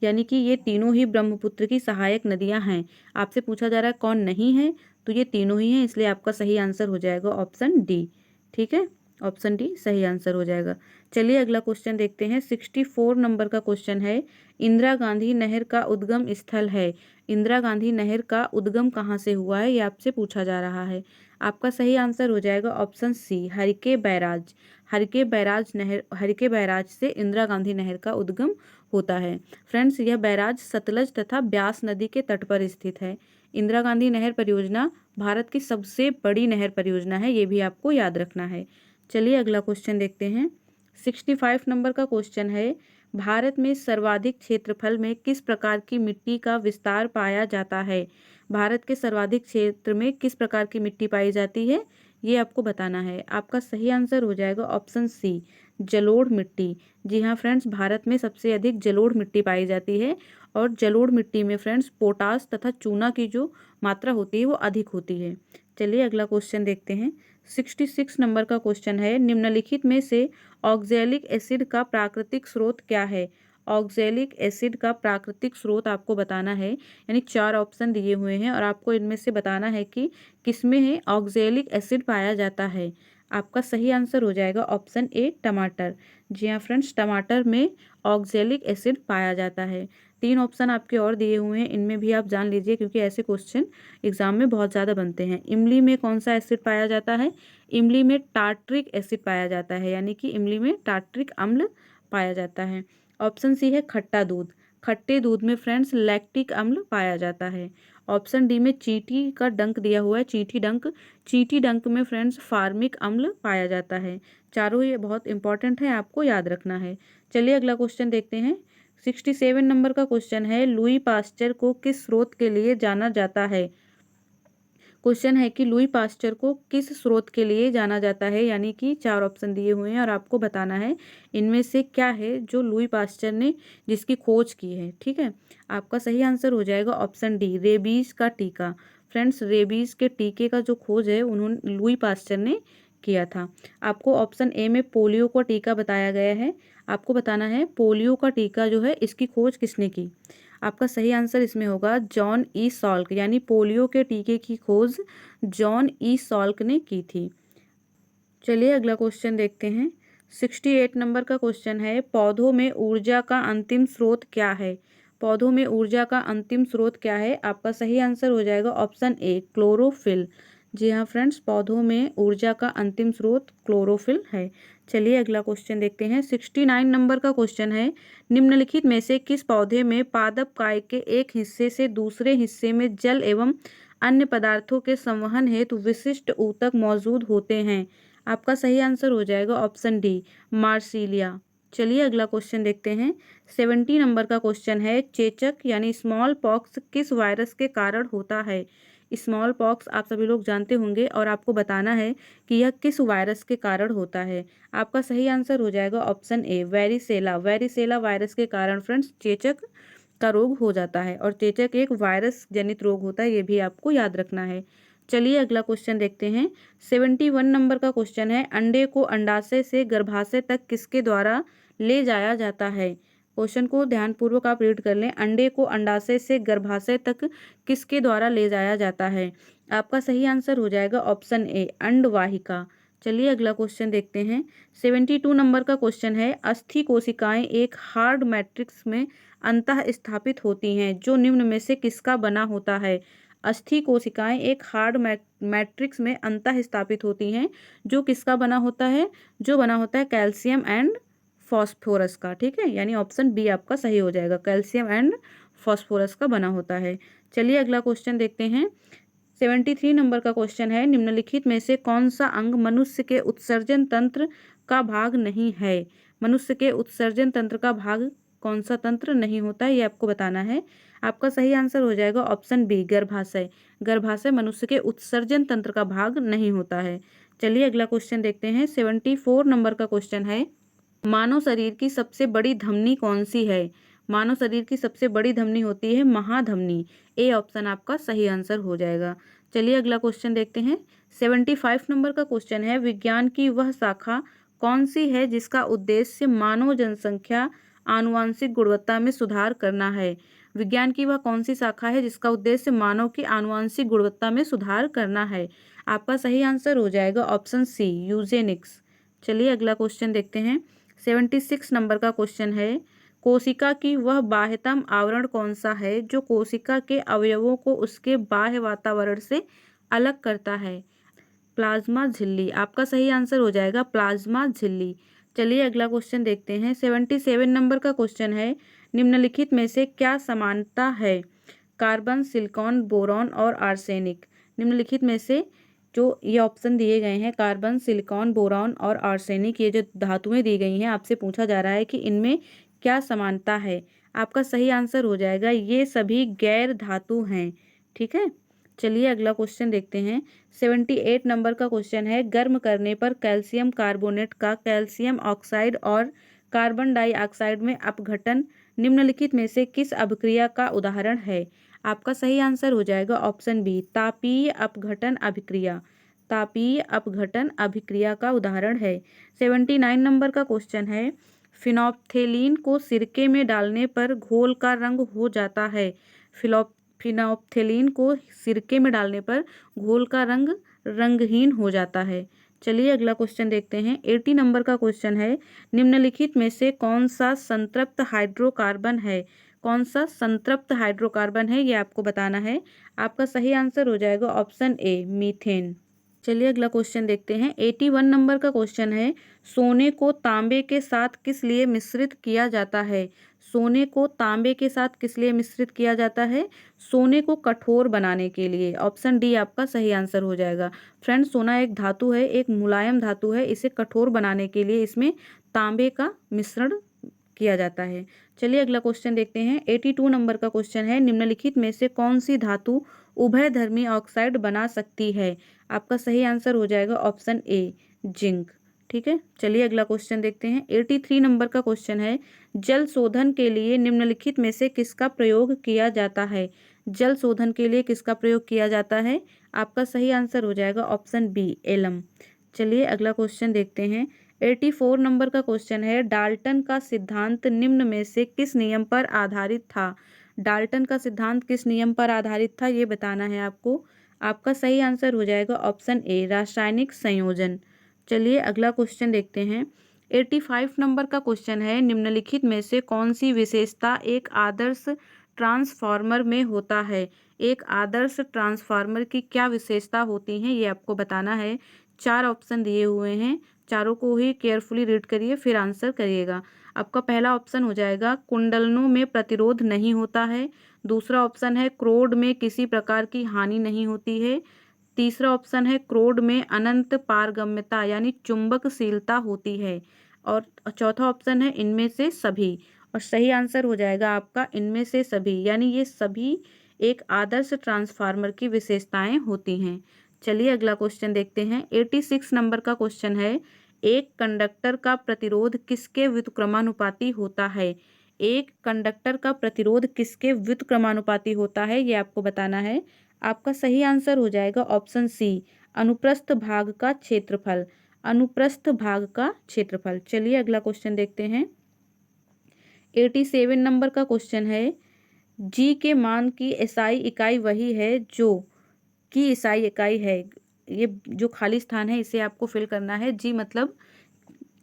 यानी कि ये तीनों ही ब्रह्मपुत्र की सहायक नदियां हैं। आपसे पूछा जा रहा है कौन नहीं है, तो ये तीनों ही हैं, इसलिए आपका सही आंसर हो जाएगा ऑप्शन डी। ठीक है, ऑप्शन डी सही आंसर हो जाएगा। चलिए अगला क्वेश्चन देखते हैं। 64 नंबर का क्वेश्चन है, इंदिरा गांधी नहर का उद्गम स्थल है। इंदिरा गांधी नहर का उद्गम कहाँ से हुआ है, ये आपसे पूछा जा रहा है। आपका सही आंसर हो जाएगा option C Harike barrage. Harike barrage से इंदिरा गांधी नहर का उद्गम होता है। फ्रेंड्स, यह बैराज सतलज तथा ब्यास नदी के तट पर स्थित है। इंदिरा गांधी नहर परियोजना भारत की सबसे बड़ी नहर परियोजना है, ये भी आपको याद रखना है। चलिए अगला क्वेश्चन देखते हैं। 65 नंबर का क्वेश्चन है, भारत में सर्वाधिक क्षेत्रफल में किस प्रकार की मिट्टी का विस्तार पाया जाता है? भारत के सर्वाधिक क्षेत्र में किस प्रकार की मिट्टी पाई जाती है, ये आपको बताना है। आपका सही आंसर हो जाएगा ऑप्शन सी, जलोढ़ मिट्टी। जी हाँ फ्रेंड्स, भारत में सबसे अधिक जलोढ़ मिट्टी पाई जाती है और जलोढ़ मिट्टी में फ्रेंड्स पोटास तथा चूना की जो मात्रा होती है वो अधिक होती है। चलिए अगला क्वेश्चन देखते हैं। 66 नंबर का क्वेश्चन है, निम्नलिखित में से ऑक्जेलिक एसिड का प्राकृतिक स्रोत क्या है? ऑक्जेलिक एसिड का प्राकृतिक स्रोत आपको बताना है, यानी 4 ऑप्शन दिए हुए हैं और आपको इनमें से बताना है कि किसमें है ऑक्जेलिक एसिड पाया जाता है। आपका सही आंसर हो जाएगा ऑप्शन ए, टमाटर। जी हाँ फ्रेंड्स, टमाटर में ऑक्जेलिक एसिड पाया जाता है। 3 ऑप्शन आपके और दिए हुए हैं, इनमें भी आप जान लीजिए क्योंकि ऐसे क्वेश्चन एग्जाम में बहुत ज़्यादा बनते हैं। इमली में कौन सा एसिड पाया जाता है? इमली में टार्ट्रिक एसिड पाया जाता है, यानी कि इमली में टार्ट्रिक अम्ल पाया जाता है। ऑप्शन सी है खट्टा दूध। खट्टे दूध में फ्रेंड्स लैक्टिक अम्ल पाया जाता है। ऑप्शन डी में चींटी का डंक दिया हुआ है, चींटी डंक। चींटी डंक में फ्रेंड्स फार्मिक अम्ल पाया जाता है। चारों ये बहुत इंपॉर्टेंट है, आपको याद रखना है। चलिए अगला क्वेश्चन देखते हैं। 67 नंबर का क्वेश्चन है, लुई पास्चर को किस स्रोत के लिए जाना जाता है? क्वेश्चन है कि लुई पास्चर को किस स्रोत के लिए जाना जाता है, यानी कि 4 ऑप्शन दिए हुए हैं और आपको बताना है इनमें से क्या है जो लुई पास्चर ने जिसकी खोज की है। ठीक है, आपका सही आंसर हो जाएगा ऑप्शन डी, रेबीज का टीका। फ्रेंड्स, रेबीज के टीके का जो खोज है उन्होंने लुई पास्चर ने किया था। आपको ऑप्शन ए में पोलियो का टीका बताया गया है। आपको बताना है पोलियो का टीका जो है इसकी खोज किसने की। आपका सही आंसर इसमें होगा जॉन ई सॉल्क, यानी पोलियो के टीके की खोज जॉन ई सॉल्क ने की थी। चलिए अगला क्वेश्चन देखते हैं। 68 नंबर का क्वेश्चन है, पौधों में ऊर्जा का अंतिम स्रोत क्या है? पौधों में ऊर्जा का अंतिम स्रोत क्या है? आपका सही आंसर हो जाएगा ऑप्शन ए, क्लोरोफिल। जी हाँ फ्रेंड्स, पौधों में ऊर्जा का अंतिम स्रोत क्लोरोफिल है। चलिए अगला क्वेश्चन देखते हैं। 69 नंबर का क्वेश्चन है, निम्नलिखित में से किस पौधे में पादप काय के एक हिस्से से दूसरे हिस्से में जल एवं अन्य पदार्थों के संवहन हेतु विशिष्ट ऊतक मौजूद होते हैं? आपका सही आंसर हो जाएगा ऑप्शन डी, मार्सिलिया। चलिए अगला क्वेश्चन देखते हैं। 70 नंबर का क्वेश्चन है, चेचक यानी स्मॉल पॉक्स किस वायरस के कारण होता है? स्मॉल पॉक्स आप सभी लोग जानते होंगे और आपको बताना है कि यह किस वायरस के कारण होता है। आपका सही आंसर हो जाएगा ऑप्शन ए, वेरिसेला। वेरिसेला वायरस के कारण फ्रेंड्स चेचक का रोग हो जाता है और चेचक एक वायरस जनित रोग होता है, ये भी आपको याद रखना है। चलिए अगला क्वेश्चन देखते हैं। 71 नंबर का क्वेश्चन है, अंडे को अंडाशय से गर्भाशय तक किसके द्वारा ले जाया जाता है? क्वेश्चन को ध्यानपूर्वक आप रीड कर लें। अंडे को अंडाशय से गर्भाशय तक किसके द्वारा ले जाया जाता है? आपका सही आंसर हो जाएगा ऑप्शन ए, अंडवाहिका। चलिए अगला क्वेश्चन देखते हैं। 72 नंबर का क्वेश्चन है, अस्थि कोशिकाएं एक हार्ड मैट्रिक्स में अंतः स्थापित होती हैं जो निम्न में से किसका बना होता है? अस्थि कोशिकाएं एक हार्ड मैट्रिक्स में अंतः स्थापित होती हैं जो किसका बना होता है? जो बना होता है कैल्शियम एंड फॉस्फोरस का। ठीक है, यानी ऑप्शन बी आपका सही हो जाएगा, कैल्शियम एंड फॉस्फोरस का बना होता है। चलिए अगला क्वेश्चन देखते हैं। 73 नंबर का क्वेश्चन है, निम्नलिखित में से कौन सा अंग मनुष्य के उत्सर्जन तंत्र का भाग नहीं है? मनुष्य के उत्सर्जन तंत्र का भाग कौन सा तंत्र नहीं होता है, ये आपको बताना है। आपका सही आंसर हो जाएगा ऑप्शन बी, गर्भाशय। गर्भाशय मनुष्य के उत्सर्जन तंत्र का भाग नहीं होता है। चलिए अगला क्वेश्चन देखते हैं। 74 नंबर का क्वेश्चन है, मानव शरीर की सबसे बड़ी धमनी कौन सी है? मानव शरीर की सबसे बड़ी धमनी होती है महाधमनी। ए ऑप्शन आपका सही आंसर हो जाएगा। चलिए अगला क्वेश्चन देखते हैं। 75 नंबर का क्वेश्चन है, विज्ञान की वह शाखा कौन सी है जिसका उद्देश्य मानव जनसंख्या आनुवांशिक गुणवत्ता में सुधार करना है? विज्ञान की वह कौन सी शाखा है जिसका उद्देश्य मानव की आनुवांशिक गुणवत्ता में सुधार करना है? आपका सही आंसर हो जाएगा ऑप्शन सी, यूजेनिक्स। चलिए अगला क्वेश्चन देखते हैं। 76 नंबर का क्वेश्चन है, कोशिका की वह बाह्यतम आवरण कौन सा है जो कोशिका के अवयवों को उसके बाह्य वातावरण से अलग करता है? प्लाज्मा झिल्ली। आपका सही आंसर हो जाएगा प्लाज्मा झिल्ली। चलिए अगला क्वेश्चन देखते हैं। 77 नंबर का क्वेश्चन है, निम्नलिखित में से क्या समानता है कार्बन, सिलिकॉन, बोरॉन और आर्सेनिक? निम्नलिखित में से जो ये ऑप्शन दिए गए हैं, कार्बन, सिलिकॉन, बोरॉन और आर्सेनिक, ये जो धातुएं दी गई हैं, आपसे पूछा जा रहा है कि इनमें क्या समानता है। आपका सही आंसर हो जाएगा ये सभी गैर धातु हैं। ठीक है, चलिए अगला क्वेश्चन देखते हैं। 78 नंबर का क्वेश्चन है, गर्म करने पर कैल्शियम कार्बोनेट का कैल्शियम ऑक्साइड और कार्बन डाइऑक्साइड में अपघटन निम्नलिखित में से किस अभिक्रिया का उदाहरण है? आपका सही आंसर हो जाएगा ऑप्शन बी, तापीय अपघटन अभिक्रिया। तापीय अपघटन अभिक्रिया का उदाहरण है। 79 नंबर का क्वेश्चन है, फिनोप्थेलीन को सिरके में डालने पर घोल का रंग हो जाता है। फिनोप्थेलीन को सिरके में डालने पर घोल का रंग रंगहीन हो जाता है। चलिए अगला क्वेश्चन देखते हैं। 80 नंबर का क्वेश्चन है, निम्नलिखित में से कौन सा संतृप्त हाइड्रोकार्बन है? कौन सा संतृप्त हाइड्रोकार्बन है, ये आपको बताना है। आपका सही आंसर हो जाएगा ऑप्शन ए, मीथेन। चलिए अगला क्वेश्चन देखते हैं। 81 नंबर का क्वेश्चन है, सोने को तांबे के साथ किस लिए मिश्रित किया जाता है? सोने को तांबे के साथ किस लिए मिश्रित किया जाता है? सोने को कठोर बनाने के लिए। ऑप्शन डी आपका सही आंसर हो जाएगा। फ्रेंड्स, सोना एक धातु है, एक मुलायम धातु है, इसे कठोर बनाने के लिए इसमें तांबे का मिश्रण किया जाता है। चलिए अगला क्वेश्चन देखते हैं। 82 नंबर का क्वेश्चन है, निम्नलिखित में से कौन सी धातु उभयधर्मी ऑक्साइड बना सकती है? आपका सही आंसर हो जाएगा ऑप्शन ए, जिंक। ठीक है, चलिए अगला क्वेश्चन देखते हैं। 83 नंबर का क्वेश्चन है, जल शोधन के लिए निम्नलिखित में से किसका प्रयोग किया जाता है? जल शोधन के लिए किसका प्रयोग किया जाता है? आपका सही आंसर हो जाएगा ऑप्शन बी, एलम। चलिए अगला क्वेश्चन देखते हैं। 84 नंबर का क्वेश्चन है, डाल्टन का सिद्धांत निम्न में से किस नियम पर आधारित था? डाल्टन का सिद्धांत किस नियम पर आधारित था, ये बताना है आपको। आपका सही आंसर हो जाएगा ऑप्शन ए, रासायनिक संयोजन। चलिए अगला क्वेश्चन देखते हैं। 85 नंबर का क्वेश्चन है, निम्नलिखित में से कौन सी विशेषता एक आदर्श ट्रांसफार्मर में होता है? एक आदर्श ट्रांसफार्मर की क्या विशेषता होती हैं, ये आपको बताना है। 4 ऑप्शन दिए हुए हैं, चारों को ही केयरफुली रीड करिए फिर आंसर करिएगा। आपका पहला ऑप्शन हो जाएगा, कुंडलनों में प्रतिरोध नहीं होता है। दूसरा ऑप्शन है, क्रोड में किसी प्रकार की हानि नहीं होती है। तीसरा ऑप्शन है, क्रोड में अनंत पारगम्यता यानी चुंबकशीलता होती है। और चौथा ऑप्शन है, इनमें से सभी। और सही आंसर हो जाएगा आपका इनमें से सभी, यानी ये सभी एक आदर्श ट्रांसफार्मर की विशेषताएं होती हैं। चलिए अगला क्वेश्चन देखते हैं। 86 नंबर का क्वेश्चन है, एक कंडक्टर का प्रतिरोध किसके व्युत्क्रमानुपाती होता है? एक कंडक्टर का प्रतिरोध किसके व्युत्क्रमानुपाती होता है, ये आपको बताना है। आपका सही आंसर हो जाएगा ऑप्शन सी, अनुप्रस्थ भाग का क्षेत्रफल। अनुप्रस्थ भाग का क्षेत्रफल। चलिए अगला क्वेश्चन देखते हैं। 87 नंबर का क्वेश्चन है, जी के मान की एसआई इकाई वही है जो की ईसाई इकाई है। ये जो खाली स्थान है इसे आपको फिल करना है। जी मतलब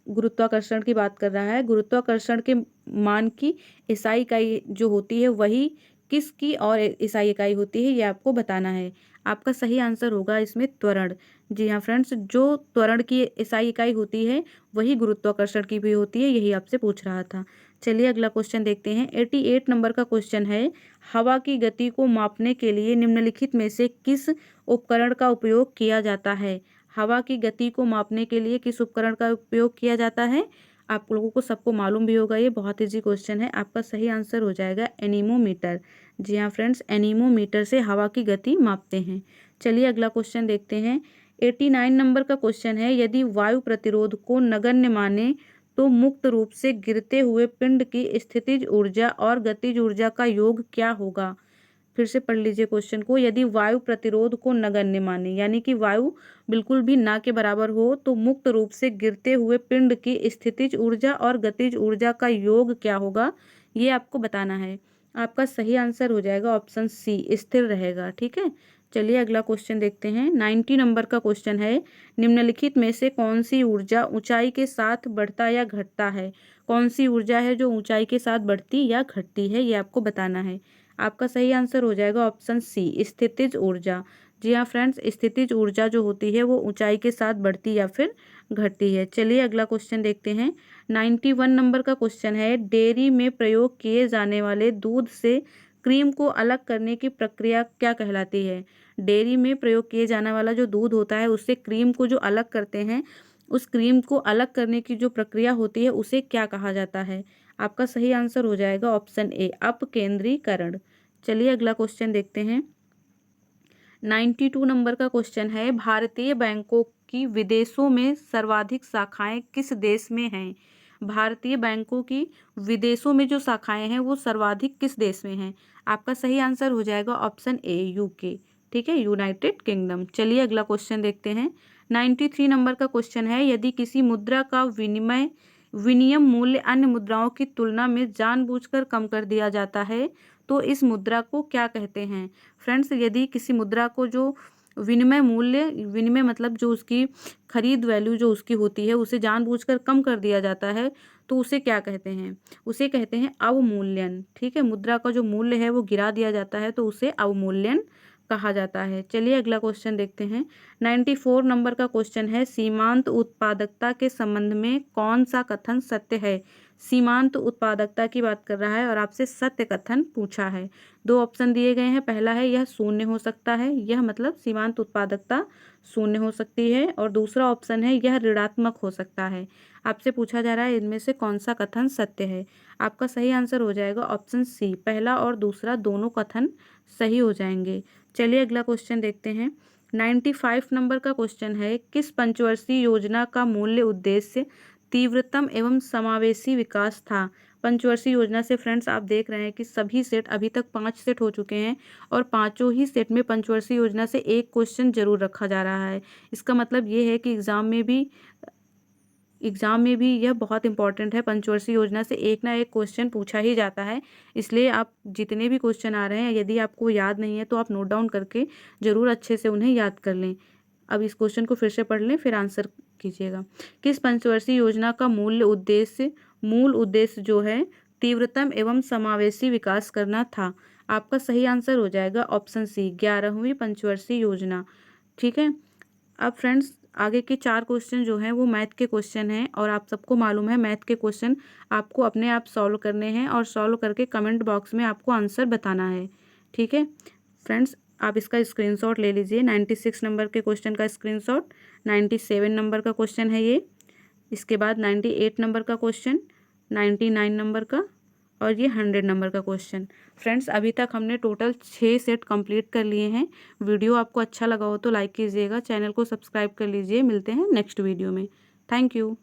गुरुत्वाकर्षण की बात कर रहा है। गुरुत्वाकर्षण के मान की ईसाई इकाई जो होती है वही किसकी और ईसाई इकाई होती है, ये आपको बताना है। आपका सही आंसर होगा इसमें त्वरण। जी हाँ फ्रेंड्स, जो त्वरण की ईसाई इकाई होती है वही गुरुत्वाकर्षण की भी होती है, यही आपसे पूछ रहा था। चलिए अगला क्वेश्चन देखते हैं। 88 नंबर का क्वेश्चन है, हवा की गति को मापने के लिए निम्नलिखित में से किस उपकरण का उपयोग किया जाता है? हवा की गति को मापने के लिए किस उपकरण का उपयोग किया जाता है? आप लोगों को सबको मालूम भी होगा, ये बहुत इजी क्वेश्चन है। आपका सही आंसर हो जाएगा एनीमोमीटर। जी हाँ फ्रेंड्स, एनीमोमीटर से हवा की गति मापते हैं। चलिए अगला क्वेश्चन देखते हैं। 89 नंबर का क्वेश्चन है, यदि वायु प्रतिरोध को नगण्य माने तो मुक्त रूप से गिरते हुए पिंड की स्थितिज ऊर्जा और गतिज ऊर्जा का योग क्या होगा? फिर से पढ़ लीजिए क्वेश्चन को। यदि वायु प्रतिरोध को नगण्य माने यानी कि वायु बिल्कुल भी ना के बराबर हो तो मुक्त रूप से गिरते हुए पिंड की स्थितिज ऊर्जा और गतिज ऊर्जा का योग क्या होगा, ये आपको बताना है। आपका सही आंसर हो जाएगा ऑप्शन सी, स्थिर रहेगा। ठीक है, चलिए अगला क्वेश्चन देखते हैं। 90 नंबर का क्वेश्चन है, निम्नलिखित में से कौन सी ऊर्जा ऊंचाई के साथ बढ़ता या घटता है? कौन सी ऊर्जा है जो ऊंचाई के साथ बढ़ती या घटती है, ये आपको बताना है। आपका सही आंसर हो जाएगा ऑप्शन सी, स्थितिज ऊर्जा। जी हाँ फ्रेंड्स, स्थितिज ऊर्जा जो होती है वो ऊंचाई के साथ बढ़ती या फिर घटती है। चलिए अगला क्वेश्चन देखते हैं। 91 नंबर का क्वेश्चन है, डेयरी में प्रयोग किए जाने वाले दूध से क्रीम को अलग करने की प्रक्रिया क्या कहलाती है? डेयरी में प्रयोग किए जाने वाला जो दूध होता है उससे क्रीम को जो अलग करते हैं, उस क्रीम को अलग करने की जो प्रक्रिया होती है उसे क्या कहा जाता है? आपका सही आंसर हो जाएगा ऑप्शन ए, अपकेंद्रीकरण। चलिए अगला क्वेश्चन देखते हैं। 92 नंबर का क्वेश्चन है, भारतीय बैंकों की विदेशों में सर्वाधिक शाखाएं किस देश में हैं? भारतीय बैंकों की विदेशों में जो शाखाएं हैं वो सर्वाधिक किस देश में हैं? आपका सही आंसर हो जाएगा ऑप्शन ए, यूके। ठीक है, यूनाइटेड किंगडम। चलिए अगला क्वेश्चन देखते हैं। 93 नंबर का क्वेश्चन है, यदि किसी मुद्रा का विनिमय मूल्य अन्य मुद्राओं की तुलना में जानबूझकर कम कर दिया जाता है तो इस मुद्रा को क्या कहते हैं? फ्रेंड्स, यदि किसी मुद्रा को जो विनिमय मतलब जो उसकी खरीद वैल्यू जो उसकी होती है उसे जानबूझकर कम कर दिया जाता है तो उसे क्या कहते हैं? उसे कहते हैं अवमूल्यन। ठीक है, मुद्रा का जो मूल्य है वो गिरा दिया जाता है तो उसे अवमूल्यन कहा जाता है। चलिए अगला क्वेश्चन देखते हैं। 94 नंबर का क्वेश्चन है, सीमांत उत्पादकता के संबंध में कौन सा कथन सत्य है? सीमांत उत्पादकता की बात कर रहा है और आपसे सत्य कथन पूछा है। दो ऑप्शन दिए गए हैं, पहला है यह शून्य हो सकता है, यह मतलब सीमांत उत्पादकता शून्य हो सकती है, और दूसरा ऑप्शन है यह ऋणात्मक हो सकता है। आपसे पूछा जा रहा है इनमें से कौन सा कथन सत्य है। आपका सही आंसर हो जाएगा ऑप्शन सी, पहला और दूसरा दोनों कथन सही हो जाएंगे। चलिए अगला क्वेश्चन देखते हैं। 95 नंबर का क्वेश्चन है, किस पंचवर्षीय योजना का मूल्य उद्देश्य तीव्रतम एवं समावेशी विकास था? पंचवर्षीय योजना से फ्रेंड्स आप देख रहे हैं कि सभी सेट, अभी तक 5 सेट हो चुके हैं और पांचों ही सेट में पंचवर्षीय योजना से एक क्वेश्चन जरूर रखा जा रहा है। इसका मतलब ये है कि एग्जाम में भी यह बहुत इंपॉर्टेंट है। पंचवर्षीय योजना से एक ना एक क्वेश्चन पूछा ही जाता है, इसलिए आप जितने भी क्वेश्चन आ रहे हैं यदि आपको याद नहीं है तो आप नोट डाउन करके ज़रूर अच्छे से उन्हें याद कर लें। अब इस क्वेश्चन को फिर से पढ़ लें फिर आंसर कीजिएगा। किस पंचवर्षीय योजना का मूल उद्देश्य जो है तीव्रतम एवं समावेशी विकास करना था? आपका सही आंसर हो जाएगा ऑप्शन सी, 11वीं पंचवर्षीय योजना। ठीक है, अब फ्रेंड्स आगे के 4 क्वेश्चन जो हैं वो मैथ के क्वेश्चन हैं और आप सबको मालूम है मैथ के क्वेश्चन आपको अपने आप सॉल्व करने हैं और सॉल्व करके कमेंट बॉक्स में आपको आंसर बताना है। ठीक है फ्रेंड्स, आप इसका स्क्रीनशॉट ले लीजिए। 96 नंबर के क्वेश्चन का स्क्रीनशॉट, 97 नंबर का क्वेश्चन है ये, इसके बाद 98 नंबर का क्वेश्चन, 99 नंबर का और ये 100 नंबर का क्वेश्चन। फ्रेंड्स, अभी तक हमने टोटल 6 सेट कंप्लीट कर लिए हैं। वीडियो आपको अच्छा लगा हो तो लाइक कीजिएगा, चैनल को सब्सक्राइब कर लीजिए। मिलते हैं नेक्स्ट वीडियो में। Thank you.